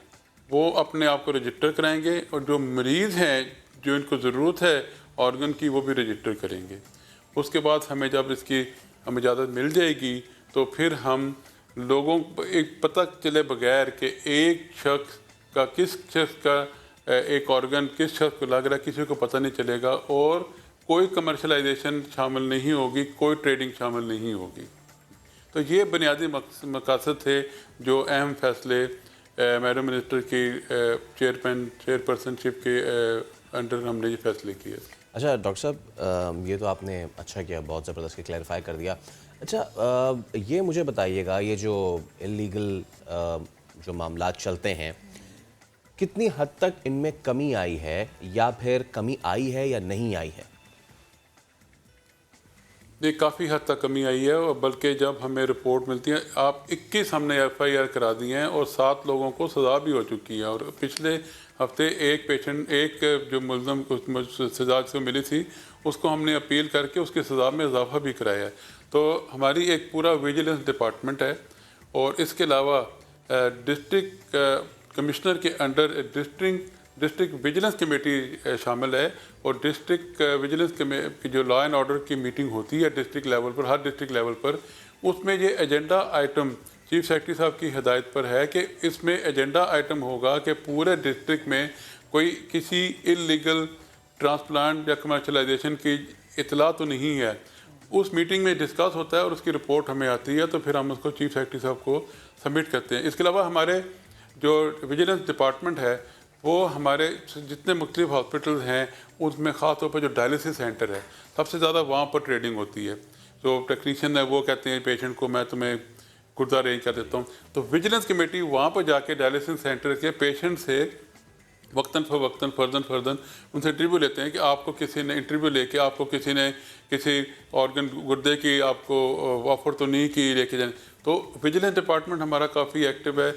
वो अपने आप को रजिस्टर कराएंगे, और जो मरीज़ हैं जो इनको ज़रूरत है ऑर्गन की वो भी रजिस्टर करेंगे। उसके बाद हमें जब इसकी हमें इजाज़त मिल जाएगी तो फिर हम लोगों को एक पता चले बगैर कि एक शख्स का किस शख्स का एक ऑर्गन किस शख्स को लग रहा है, किसी को पता नहीं चलेगा, और कोई कमर्शलाइजेशन शामिल नहीं होगी, कोई ट्रेडिंग शामिल नहीं होगी। तो ये बुनियादी मकसद थे जो अहम फैसले मैडम मिनिस्टर की चेयरपर्सनशिप के अंडर हमने ये फैसले किए। अच्छा डॉक्टर साहब, ये तो आपने अच्छा किया, बहुत ज़बरदस्त के क्लैरिफाई कर दिया। अच्छा ये मुझे बताइएगा, ये जो इलीगल जो मामलात चलते हैं कितनी हद तक इनमें कमी आई है, या फिर कमी आई है या नहीं आई है? ये काफ़ी हद तक कमी आई है, और बल्कि जब हमें रिपोर्ट मिलती है, आप 21 हमने FIR करा दी हैं और 7 लोगों को सज़ा भी हो चुकी है। और पिछले हफ्ते एक जो मुलज़म सज़ा से मिली थी उसको हमने अपील करके उसकी सज़ा में इजाफा भी कराया है। तो हमारी एक पूरा विजिलेंस डिपार्टमेंट है, और इसके अलावा डिस्ट्रिक्ट कमिश्नर के अंडर डिस्ट्रिक्ट विजिलेंस कमेटी शामिल है, और डिस्ट्रिक्ट विजिलेंस की जो लॉ एंड ऑर्डर की मीटिंग होती है डिस्ट्रिक्ट लेवल पर, हर डिस्ट्रिक्ट लेवल पर, उसमें ये एजेंडा आइटम चीफ सेक्रेटरी साहब की हिदायत पर है कि इसमें एजेंडा आइटम होगा कि पूरे डिस्ट्रिक्ट में कोई किसी इलीगल ट्रांसप्लांट या कमर्शलाइजेशन की इतला तो नहीं है। उस मीटिंग में डिस्कस होता है और उसकी रिपोर्ट हमें आती है, तो फिर हम उसको चीफ सेक्रेटरी साहब को सबमिट करते हैं। इसके अलावा हमारे जो विजिलेंस डिपार्टमेंट है वो हमारे जितने मुख्तलिफ हॉस्पिटल्स हैं उसमें ख़ास तौर पर जो डायलिसिस सेंटर है सबसे ज़्यादा वहाँ पर ट्रेडिंग होती है। जो टेक्नीशियन है वो कहते हैं पेशेंट को मैं तुम्हें गुर्दा अरेंज कर देता हूँ, तो विजिलेंस कमेटी वहाँ पर जाके डायलिसिस सेंटर के पेशेंट से वक्तन फर्दन उनसे इंटरव्यू लेते हैं कि आपको किसी ने इंटरव्यू लेके आपको किसी ने किसी ऑर्गन गुर्दे की आपको ऑफर तो नहीं की लेके जाने। तो विजिलेंस डिपार्टमेंट हमारा काफ़ी एक्टिव है।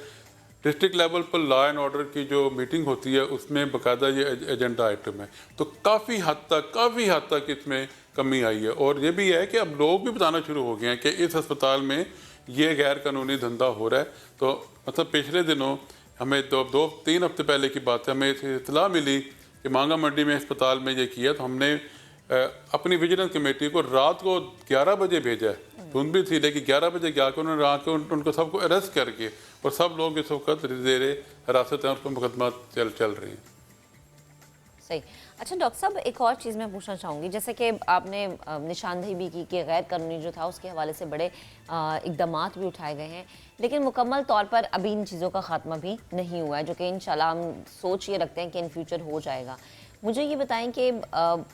डिस्ट्रिक्ट लेवल पर लॉ एंड ऑर्डर की जो मीटिंग होती है उसमें बाकायदा ये एजेंडा आइटम है। तो काफ़ी हद तक इसमें कमी आई है, और ये भी है कि अब लोग भी बताना शुरू हो गए हैं कि इस अस्पताल में ये गैर कानूनी धंधा हो रहा है। तो मतलब पिछले दिनों हमें 2-3 हफ्ते पहले की बात है, हमें इतला मिली कि मांगा मंडी में अस्पताल में ये किया, तो हमने अपनी विजिलेंस कमेटी को रात को 11 बजे भेजा है, धुंध भी थी लेकिन 11 बजे जाकर उन्होंने आके उनको सबको अरेस्ट करके, और सब लोग इस वक्त ज़ेरे हिरासत हैं, उस पर मुकदमा चल रही हैं। सही। अच्छा डॉक्टर साहब, एक और चीज़ मैं पूछना चाहूँगी, जैसे कि आपने निशानदेही भी की कि गैर कानूनी जो था उसके हवाले से बड़े इक़दामात भी उठाए गए हैं, लेकिन मुकम्मल तौर पर अभी इन चीज़ों का ख़ात्मा भी नहीं हुआ है, जो कि इंशाल्लाह हम सोच ये रखते हैं कि इन फ्यूचर हो जाएगा। मुझे ये बताएं कि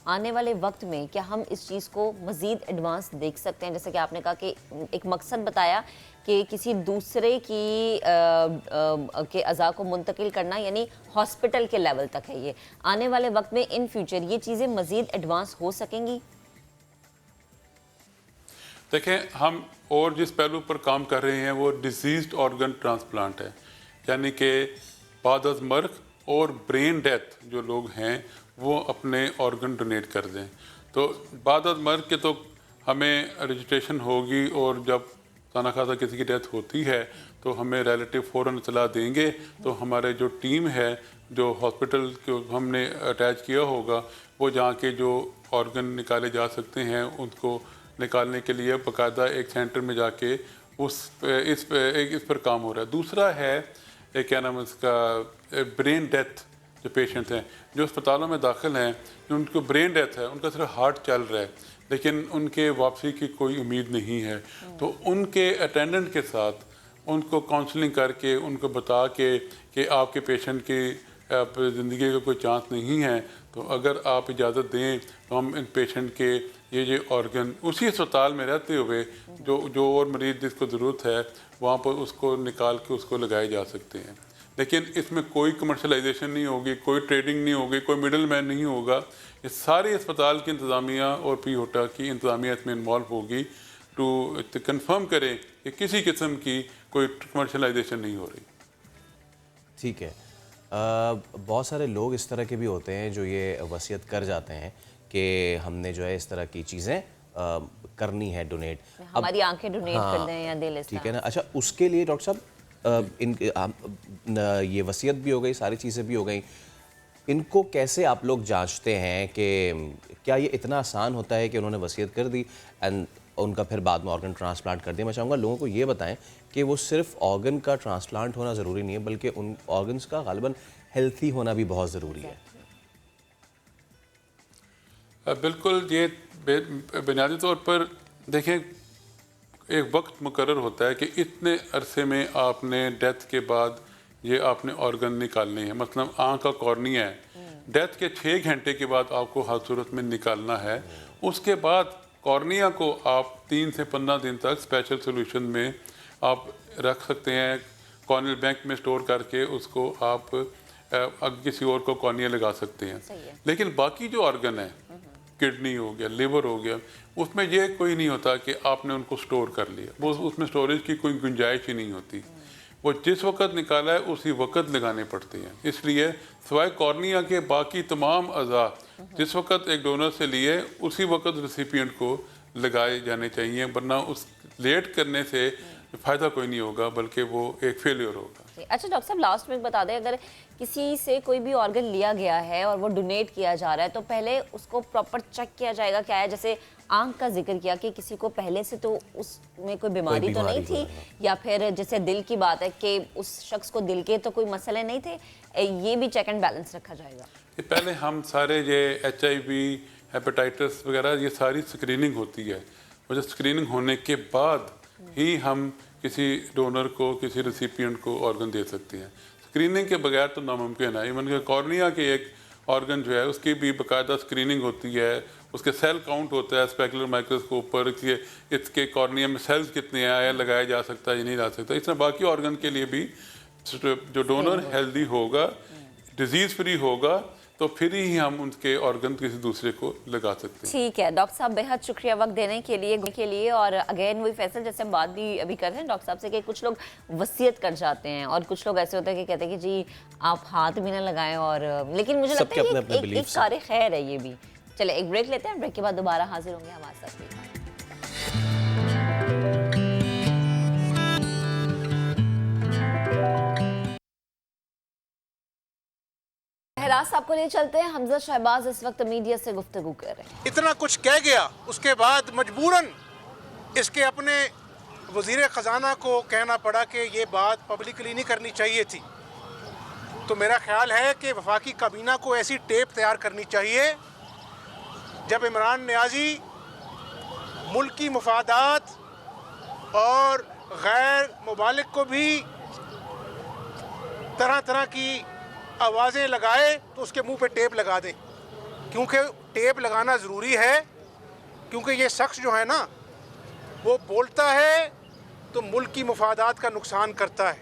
आने वाले वक्त में क्या हम इस चीज़ को मज़ीद एडवांस देख सकते हैं? जैसे कि आपने कहा कि एक मकसद बताया कि किसी दूसरे की के अज़ा को मुंतकिल करना, यानी हॉस्पिटल के लेवल तक है ये। आने वाले वक्त में इन फ्यूचर ये चीज़ें मज़ीद एडवांस हो सकेंगी? देखें, हम और जिस पहलू पर काम कर रहे हैं वो डिजीज़्ड ऑर्गन ट्रांसप्लांट है, यानी कि बाद अज़ मर्ग और ब्रेन डेथ जो लोग हैं वो अपने ऑर्गन डोनेट कर दें। तो बाद अज़ मर्ग के तो हमें रजिस्ट्रेशन होगी, और जब खाना खासा किसी की डेथ होती है तो हमें रिलेटिव फ़ौरन इतला देंगे, तो हमारे जो टीम है जो हॉस्पिटल को हमने अटैच किया होगा वो जहाँ के जो ऑर्गन निकाले जा सकते हैं उनको निकालने के लिए बाकायदा एक सेंटर में जाके इस पर काम हो रहा है। दूसरा है क्या नाम है इसका, ब्रेन डेथ जो पेशेंट हैं जो अस्पतालों में दाखिल हैं, जो उनको ब्रेन डेथ है, उनका सिर्फ हार्ट चल रहा है लेकिन उनके वापसी की कोई उम्मीद नहीं है, तो उनके अटेंडेंट के साथ उनको काउंसलिंग करके उनको बता के कि आपके पेशेंट की ज़िंदगी का कोई चांस नहीं है, तो अगर आप इजाज़त दें तो हम इन पेशेंट के ये ऑर्गन उसी अस्पताल में रहते हुए जो और मरीज़ जिसको ज़रूरत है वहाँ पर उसको निकाल के उसको लगाए जा सकते हैं। लेकिन इसमें कोई कमर्शलाइजेशन नहीं होगी, कोई ट्रेडिंग नहीं होगी, कोई मिडल मैन नहीं होगा। ये सारी अस्पताल की इंतज़ामिया और पी होटा की इंतज़ामिया इसमें इन्वॉल्व होगी टू कंफर्म करें कि किसी किस्म की कोई कमर्शलाइजेशन नहीं हो रही। ठीक है। बहुत सारे लोग इस तरह के भी होते हैं जो ये वसीयत कर जाते हैं कि हमने जो है इस तरह की चीज़ें करनी है डोनेट, हमारी आंखें डोनेट कर दें या दिल, ठीक है ना। अच्छा, उसके लिए डॉक्टर साहब ये वसीयत भी हो गई, सारी चीज़ें भी हो गई, इनको कैसे आप लोग जांचते हैं कि क्या ये इतना आसान होता है कि उन्होंने वसीयत कर दी एंड उनका फिर बाद में ऑर्गन ट्रांसप्लांट कर दिया? मैं चाहूँगा लोगों को ये बताएं कि वो सिर्फ ऑर्गन का ट्रांसप्लांट होना ज़रूरी नहीं है, बल्कि उन ऑर्गन्स का गालिबन हेल्थी होना भी बहुत ज़रूरी है। बिल्कुल, ये बुनियादी तौर पर देखें, एक वक्त मुकर्रर होता है कि इतने अरसे में आपने डेथ के बाद ये आपने ऑर्गन निकालने हैं। मतलब आँख का कॉर्निया है, डेथ के 6 घंटे के बाद आपको हर सूरत में निकालना है। उसके बाद कॉर्निया को आप 3 से 15 दिन तक स्पेशल सोल्यूशन में आप रख सकते हैं, कॉर्नियल बैंक में स्टोर करके उसको आप किसी और को कॉर्निया लगा सकते हैं। लेकिन बाकी जो ऑर्गन है, किडनी हो गया, लिवर हो गया, उसमें ये कोई नहीं होता कि आपने उनको स्टोर कर लिया, वो उसमें स्टोरेज की कोई गुंजाइश ही नहीं होती। वो जिस वक्त निकाला है उसी वक्त लगाने पड़ते हैं। इसलिए सिवाय कॉर्निया के बाकी तमाम अज़ा जिस वक्त एक डोनर से लिए उसी वक्त रेसिपिएंट को लगाए जाने चाहिए, वरना उस लेट करने से फ़ायदा कोई नहीं होगा, बल्कि वो एक फेलियर होगा। अच्छा डॉक्टर साहब, लास्ट में बता दें, अगर किसी से कोई भी ऑर्गन लिया गया है और वो डोनेट किया जा रहा है तो पहले उसको प्रॉपर चेक किया जाएगा क्या है? जैसे आंख का जिक्र किया कि किसी को पहले से तो उसमें कोई बीमारी तो नहीं थी, या फिर जैसे दिल की बात है कि उस शख्स को दिल के तो कोई मसले नहीं थे, ये भी चेक एंड बैलेंस रखा जाएगा? पहले हम सारे ये HIV, हेपेटाइटिस वगैरह, ये सारी स्क्रीनिंग होती है, और जब स्क्रीनिंग होने के बाद ही हम किसी डोनर को, किसी रेसिपिएंट को ऑर्गन दे सकते हैं। स्क्रीनिंग के बगैर तो नामुमकिन है। इवन के कॉर्निया के एक ऑर्गन जो है उसकी भी बाकायदा स्क्रीनिंग होती है, उसके सेल काउंट होता है स्पेकुलर माइक्रोस्कोप पर कि इसके कॉर्निया में सेल्स कितने आया, लगाया जा सकता है या नहीं जा सकता। इस तरह बाकी ऑर्गन के लिए भी जो डोनर हेल्दी होगा, डिजीज़ फ्री होगा, तो फिर ही हम उनके ऑर्गन किसी दूसरे को लगा सकते हैं। ठीक है डॉक्टर साहब, बेहद शुक्रिया वक्त देने के लिए। और अगेन वही फैसल जैसे हम बात भी अभी कर रहे हैं डॉक्टर साहब से कि कुछ लोग वसीयत कर जाते हैं और कुछ लोग ऐसे होते हैं कि कहते हैं कि जी आप हाथ भी ना लगाएं, और लेकिन मुझे लगता है कि एक कार्य खैर है ये भी। चले एक ब्रेक लेते हैं, ब्रेक के बाद दोबारा हाजिर होंगे हमारे साथ। आपको ले चलते हैं, हमजा शहबाज इस वक्त मीडिया से गुफ्तगू कर रहे हैं। इतना कुछ कह गया, उसके बाद मजबूरन इसके अपने वजीर ख़जाना को कहना पड़ा कि ये बात पब्लिकली नहीं करनी चाहिए थी। तो मेरा ख्याल है कि वफाकी काबीना को ऐसी टेप तैयार करनी चाहिए जब इमरान नियाज़ी मुल्की मुफादात और गैर मुबालिग को भी तरह तरह की आवाज़ें लगाए तो उसके मुंह पे टेप लगा दें, क्योंकि टेप लगाना ज़रूरी है। क्योंकि ये शख्स जो है ना, वो बोलता है तो मुल्क की मुफादात का नुकसान करता है।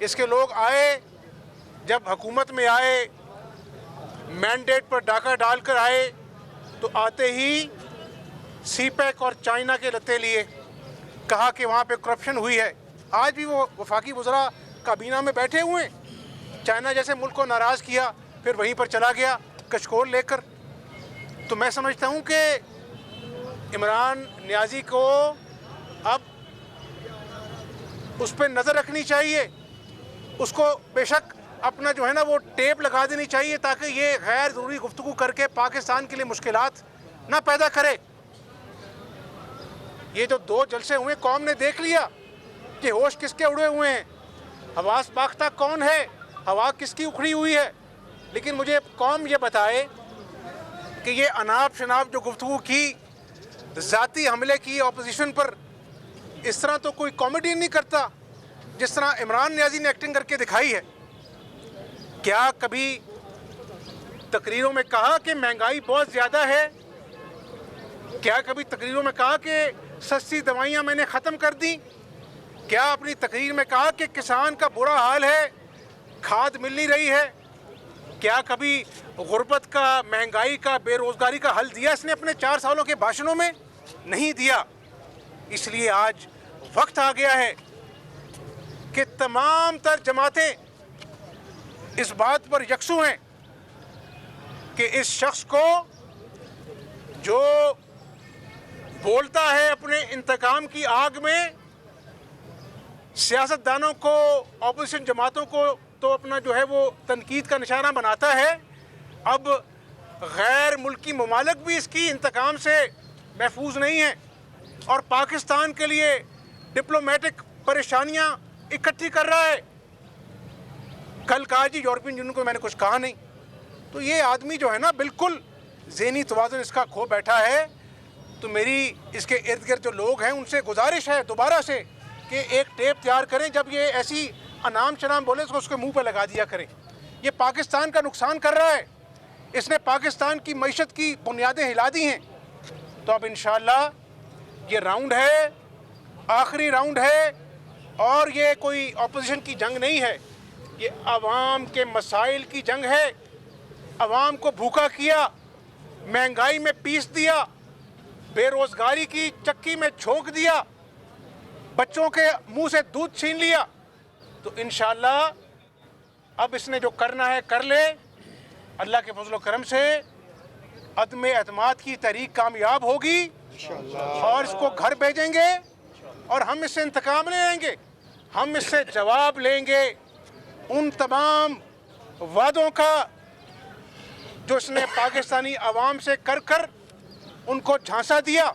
इसके लोग आए, जब हुकूमत में आए, मैंडेट पर डाका डालकर आए, तो आते ही सीपैक और चाइना के लत्ते लिए, कहा कि वहाँ पे करप्शन हुई है। आज भी वो वफाकी वज़रा काबीना में बैठे हुए हैं। चाइना जैसे मुल्क को नाराज़ किया, फिर वहीं पर चला गया कशकोल लेकर। तो मैं समझता हूँ कि इमरान नियाज़ी को अब उस पर नज़र रखनी चाहिए। उसको बेशक अपना जो है ना वो टेप लगा देनी चाहिए, ताकि ये गैर ज़रूरी गुफ्तगू करके पाकिस्तान के लिए मुश्किलात ना पैदा करे। ये जो 2 जलसे हुए, कौम ने देख लिया कि होश किसके उड़े हुए हैं, हवास बाख्ता कौन है, हवा किसकी उखड़ी हुई है। लेकिन मुझे कौम ये बताए कि ये अनाप शनाप जो गुफ्तगू की, ज़ाती हमले की ऑपोजिशन पर, इस तरह तो कोई कॉमेडी नहीं करता जिस तरह इमरान नियाज़ी ने एक्टिंग करके दिखाई है। क्या कभी तकरीरों में कहा कि महंगाई बहुत ज़्यादा है? क्या कभी तकरीरों में कहा कि सस्ती दवाइयाँ मैंने ख़त्म कर दी? क्या अपनी तकरीर में कहा कि किसान का बुरा हाल है, खाद मिल नहीं रही है? क्या कभी गुर्बत का, महंगाई का, बेरोज़गारी का हल दिया इसने अपने 4 सालों के भाषणों में? नहीं दिया। इसलिए आज वक्त आ गया है कि तमाम तर जमातें इस बात पर यकसू हैं कि इस शख्स को जो बोलता है अपने इंतकाम की आग में, सियासतदानों को, ऑपोजिशन जमातों को तो अपना जो है वो तनकीद का निशाना बनाता है, अब गैर मुल्की ममालिक भी इसकी इंतकाम से महफूज नहीं हैं और पाकिस्तान के लिए डिप्लोमेटिक परेशानियां इकट्ठी कर रहा है। कल कहा जी यूरोपियन यूनियन को मैंने कुछ कहा नहीं, तो ये आदमी जो है ना बिल्कुल ज़हनी तवाज़ुन इसका खो बैठा है। तो मेरी इसके इर्द गिर्द जो लोग हैं उनसे गुजारिश है दोबारा से कि एक टेप तैयार करें, जब ये ऐसी अनाम शनाम बोले तो उसके मुंह पे लगा दिया करें। ये पाकिस्तान का नुकसान कर रहा है, इसने पाकिस्तान की मईशत की बुनियादें हिला दी हैं। तो अब इंशाअल्लाह ये राउंड है, आखिरी राउंड है और ये कोई अपोजिशन की जंग नहीं है, ये अवाम के मसाइल की जंग है। अवाम को भूखा किया, महंगाई में पीस दिया, बेरोजगारी की चक्की में झोंक दिया, बच्चों के मुंह से दूध छीन लिया। तो इंशाअल्लाह अब इसने जो करना है कर ले। अल्लाह के फजल करम से अदम एतमाद की तहरीक कामयाब होगी और इसको घर भेजेंगे और हम इससे इंतकाम ले लेंगे, हम इससे जवाब लेंगे उन तमाम वादों का जो इसने पाकिस्तानी अवाम से कर कर उनको झांसा दिया।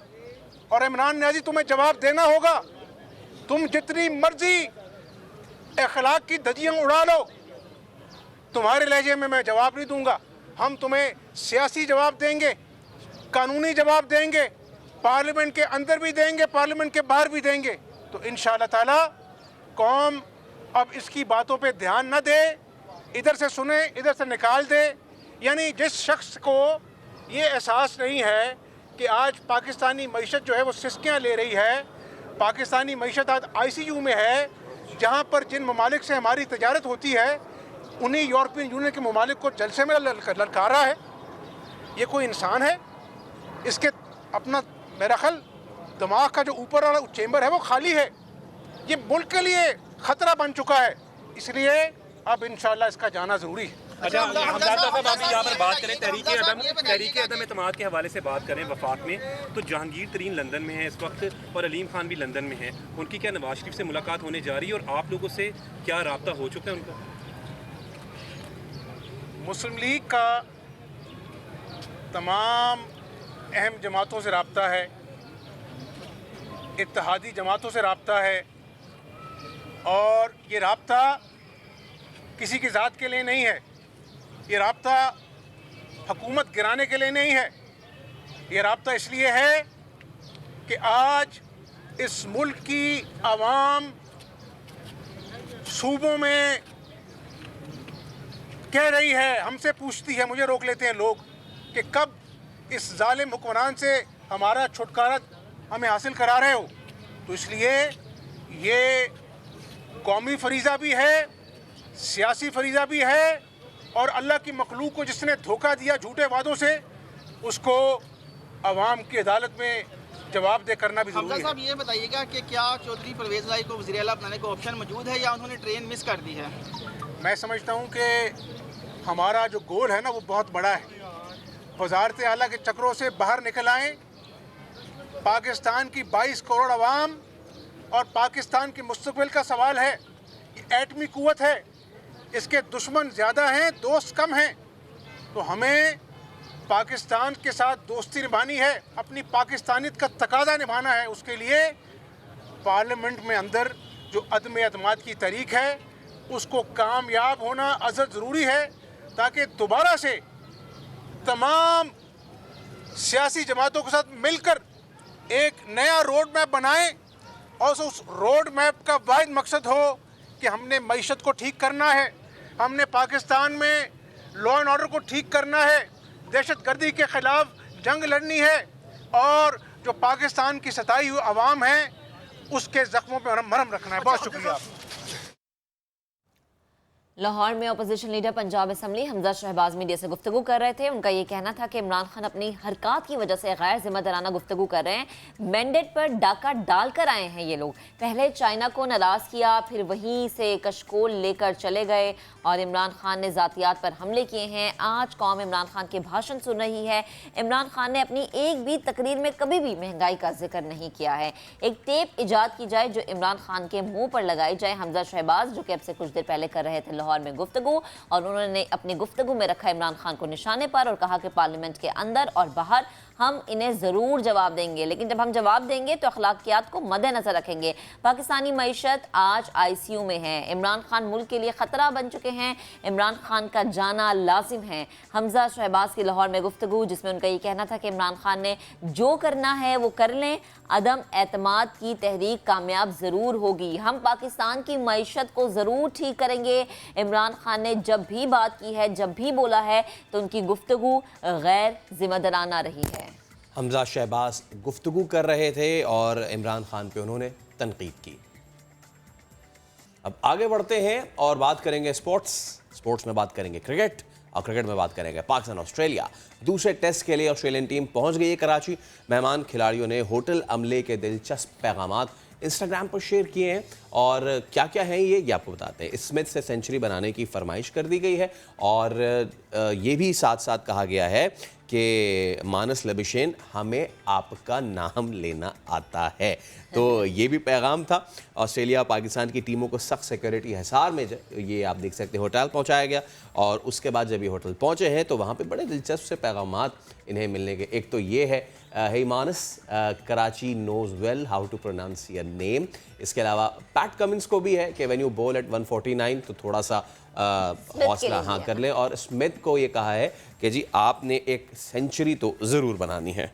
और इमरान नियाज़ी तुम्हें जवाब देना होगा, तुम जितनी मर्जी अखलाक की धज्जियां उड़ा लो, तुम्हारे लहजे में मैं जवाब नहीं दूंगा। हम तुम्हें सियासी जवाब देंगे, कानूनी जवाब देंगे, पार्लियामेंट के अंदर भी देंगे, पार्लियामेंट के बाहर भी देंगे। तो इंशाअल्लाह ताला कौम अब इसकी बातों पे ध्यान न दे, इधर से सुने इधर से निकाल दे। यानी जिस शख्स को ये एहसास नहीं है कि आज पाकिस्तानी मईशत जो है वो सिसकियाँ ले रही है, पाकिस्तानी मईशत आज ICU में है, जहाँ पर जिन ममालिक से हमारी तजारत होती है उन्हीं यूरोपियन यूनियन के ममालिक को जलसे में ललकारा है। ये कोई इंसान है? इसके अपना मेरा ख्याल दिमाग का जो ऊपर वाला चेंबर है वो खाली है। ये मुल्क के लिए ख़तरा बन चुका है, इसलिए अब इंशाअल्लाह इसका जाना ज़रूरी है। अच्छा हमदाद साहब, आप यहाँ पर बात करें तहरीक अदम एतमाद के हवाले से बात करें वफाक में, तो जहांगीर तरीन लंदन में है इस वक्त और अलीम खान भी लंदन में है। उनकी क्या नवाज शरीफ से मुलाकात होने जा रही है और आप लोगों से क्या राब्ता हो चुका है उनका? मुस्लिम लीग का तमाम अहम जमातों से राब्ता है, इत्तेहादी जमातों से राब्ता है और ये राब्ता किसी की ज़ात के लिए नहीं है, ये राब्ता हुकूमत गिराने के लिए नहीं है। ये राब्ता इसलिए है कि आज इस मुल्क की आवाम सूबों में कह रही है, हमसे पूछती है, मुझे रोक लेते हैं लोग कि कब इस जालिम हुक्मरान से हमारा छुटकारा हमें हासिल करा रहे हो। तो इसलिए ये कौमी फरीज़ा भी है, सियासी फरीज़ा भी है और अल्लाह की मखलूक को जिसने धोखा दिया झूठे वादों से, उसको अवाम की अदालत में जवाब दे करना भी ज़रूरी है। साहब ये बताइएगा कि क्या चौधरी परवेज़ लाई को वज़ीर आला बनाने का ऑप्शन मौजूद है या उन्होंने ट्रेन मिस कर दी है? मैं समझता हूँ कि हमारा जो गोल है ना वो बहुत बड़ा है। वज़ारत आला के चक्रों से बाहर निकल आएँ, पाकिस्तान की 22 करोड़ अवाम और पाकिस्तान के मुस्तक़बिल का सवाल है। ये एटमी क़ुव्वत है, इसके दुश्मन ज़्यादा हैं, दोस्त कम हैं। तो हमें पाकिस्तान के साथ दोस्ती निभानी है, अपनी पाकिस्तानियत का तकाज़ा निभाना है। उसके लिए पार्लियामेंट में अंदर जो अदम एतमाद की तहरीक है उसको कामयाब होना अज़द ज़रूरी है, ताकि दोबारा से तमाम सियासी जमातों के साथ मिलकर एक नया रोड मैप बनाएं और उस रोड मैप का वाहिद मकसद हो कि हमने मईशत को ठीक करना है, हमने पाकिस्तान में लॉ एंड ऑर्डर को ठीक करना है, दहशतगर्दी के ख़िलाफ़ जंग लड़नी है और जो पाकिस्तान की सताई हुई आवाम है उसके ज़ख्मों पर मरहम रखना है। बहुत शुक्रिया। लाहौर में opposition leader Punjab assembly Hamza Shahbaz media से गुफ्तगू कर रहे थे। उनका ये कहना था कि इमरान खान अपनी हरकत की वजह से गैर जिम्मेदाराना गुफ्तगू कर रहे हैं। मैंडेट पर डाका डाल कर आए हैं ये लोग। पहले चाइना को नाराज़ किया, फिर वहीं से कशकोल लेकर चले गए और इमरान खान ने ज़ातियात पर हमले किए हैं। आज कौम इमरान खान के भाषण सुन रही है। इमरान खान ने अपनी एक भी तकरीर में कभी भी महंगाई का जिक्र नहीं किया है। एक टेप इजाद की जाए जो इमरान खान के मुँह पर लगाई जाए। हमजा शहबाज जो कि अब से कुछ देर पहले कर रहे थे लाहौर में गुफ्तगू, और उन्होंने अपनी गुफ्तगू में रखा इमरान खान को निशाने पर और कहा कि पार्लियामेंट के अंदर और बाहर हम इन्हें ज़रूर जवाब देंगे, लेकिन जब हम जवाब देंगे तो अखलाकियात को मद्देनज़र रखेंगे। पाकिस्तानी मईशत आज ICU में है। इमरान खान मुल्क के लिए ख़तरा बन चुके हैं। इमरान खान का जाना लाजिम है। हमजा शहबाज की लाहौर में गुफ्तगू, जिसमें उनका ये कहना था कि इमरान खान ने जो करना है वो कर लें, अदम एतमाद की तहरीक कामयाब ज़रूर होगी, हम पाकिस्तान की मईशत को ज़रूर ठीक करेंगे। इमरान खान ने जब भी बात की है, जब भी बोला है, तो उनकी गुफ्तगू गैर जिम्मेदाराना रही है। हमजा शहबाज गुफ्तगू कर रहे थे और इमरान खान पे उन्होंने तनकीद की। अब आगे बढ़ते हैं और बात करेंगे स्पोर्ट्स में बात करेंगे क्रिकेट, और क्रिकेट में बात करेंगे पाकिस्तान ऑस्ट्रेलिया। दूसरे टेस्ट के लिए ऑस्ट्रेलियन टीम पहुंच गई है कराची। मेहमान खिलाड़ियों ने होटल अमले के दिलचस्प पैगामात इंस्टाग्राम पर शेयर किए हैं, और क्या क्या हैं ये आपको बताते हैं। स्मिथ से सेंचुरी बनाने की फरमाइश कर दी गई है, और ये भी साथ साथ कहा गया है कि मानस लबिशेन हमें आपका नाम लेना आता है। तो ये भी पैगाम था। ऑस्ट्रेलिया पाकिस्तान की टीमों को सख्त सिक्योरिटी हिसार में, ये आप देख सकते हैं, होटल पहुंचाया गया, और उसके बाद जब ये होटल पहुंचे हैं तो वहाँ पे बड़े दिलचस्प से पैगामात इन्हें मिलने के। एक तो ये है, hey Manas, Karachi knows well how to pronounce your name. इसके अलावा पैट कमिंस को भी है कि व्हेन यू बॉल एट 149 तो थोड़ा सा हौसला कर लें। और स्मिथ को ये कहा है कि जी आपने एक सेंचुरी तो ज़रूर बनानी है।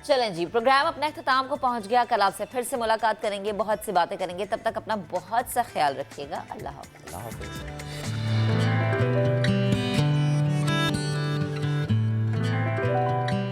चलें जी, प्रोग्राम अपने अख्ताम को पहुंच गया। कल आपसे फिर से मुलाकात करेंगे, बहुत सी बातें करेंगे। तब तक अपना बहुत सा ख्याल रखिएगा। अल्लाह हाफ़िज़।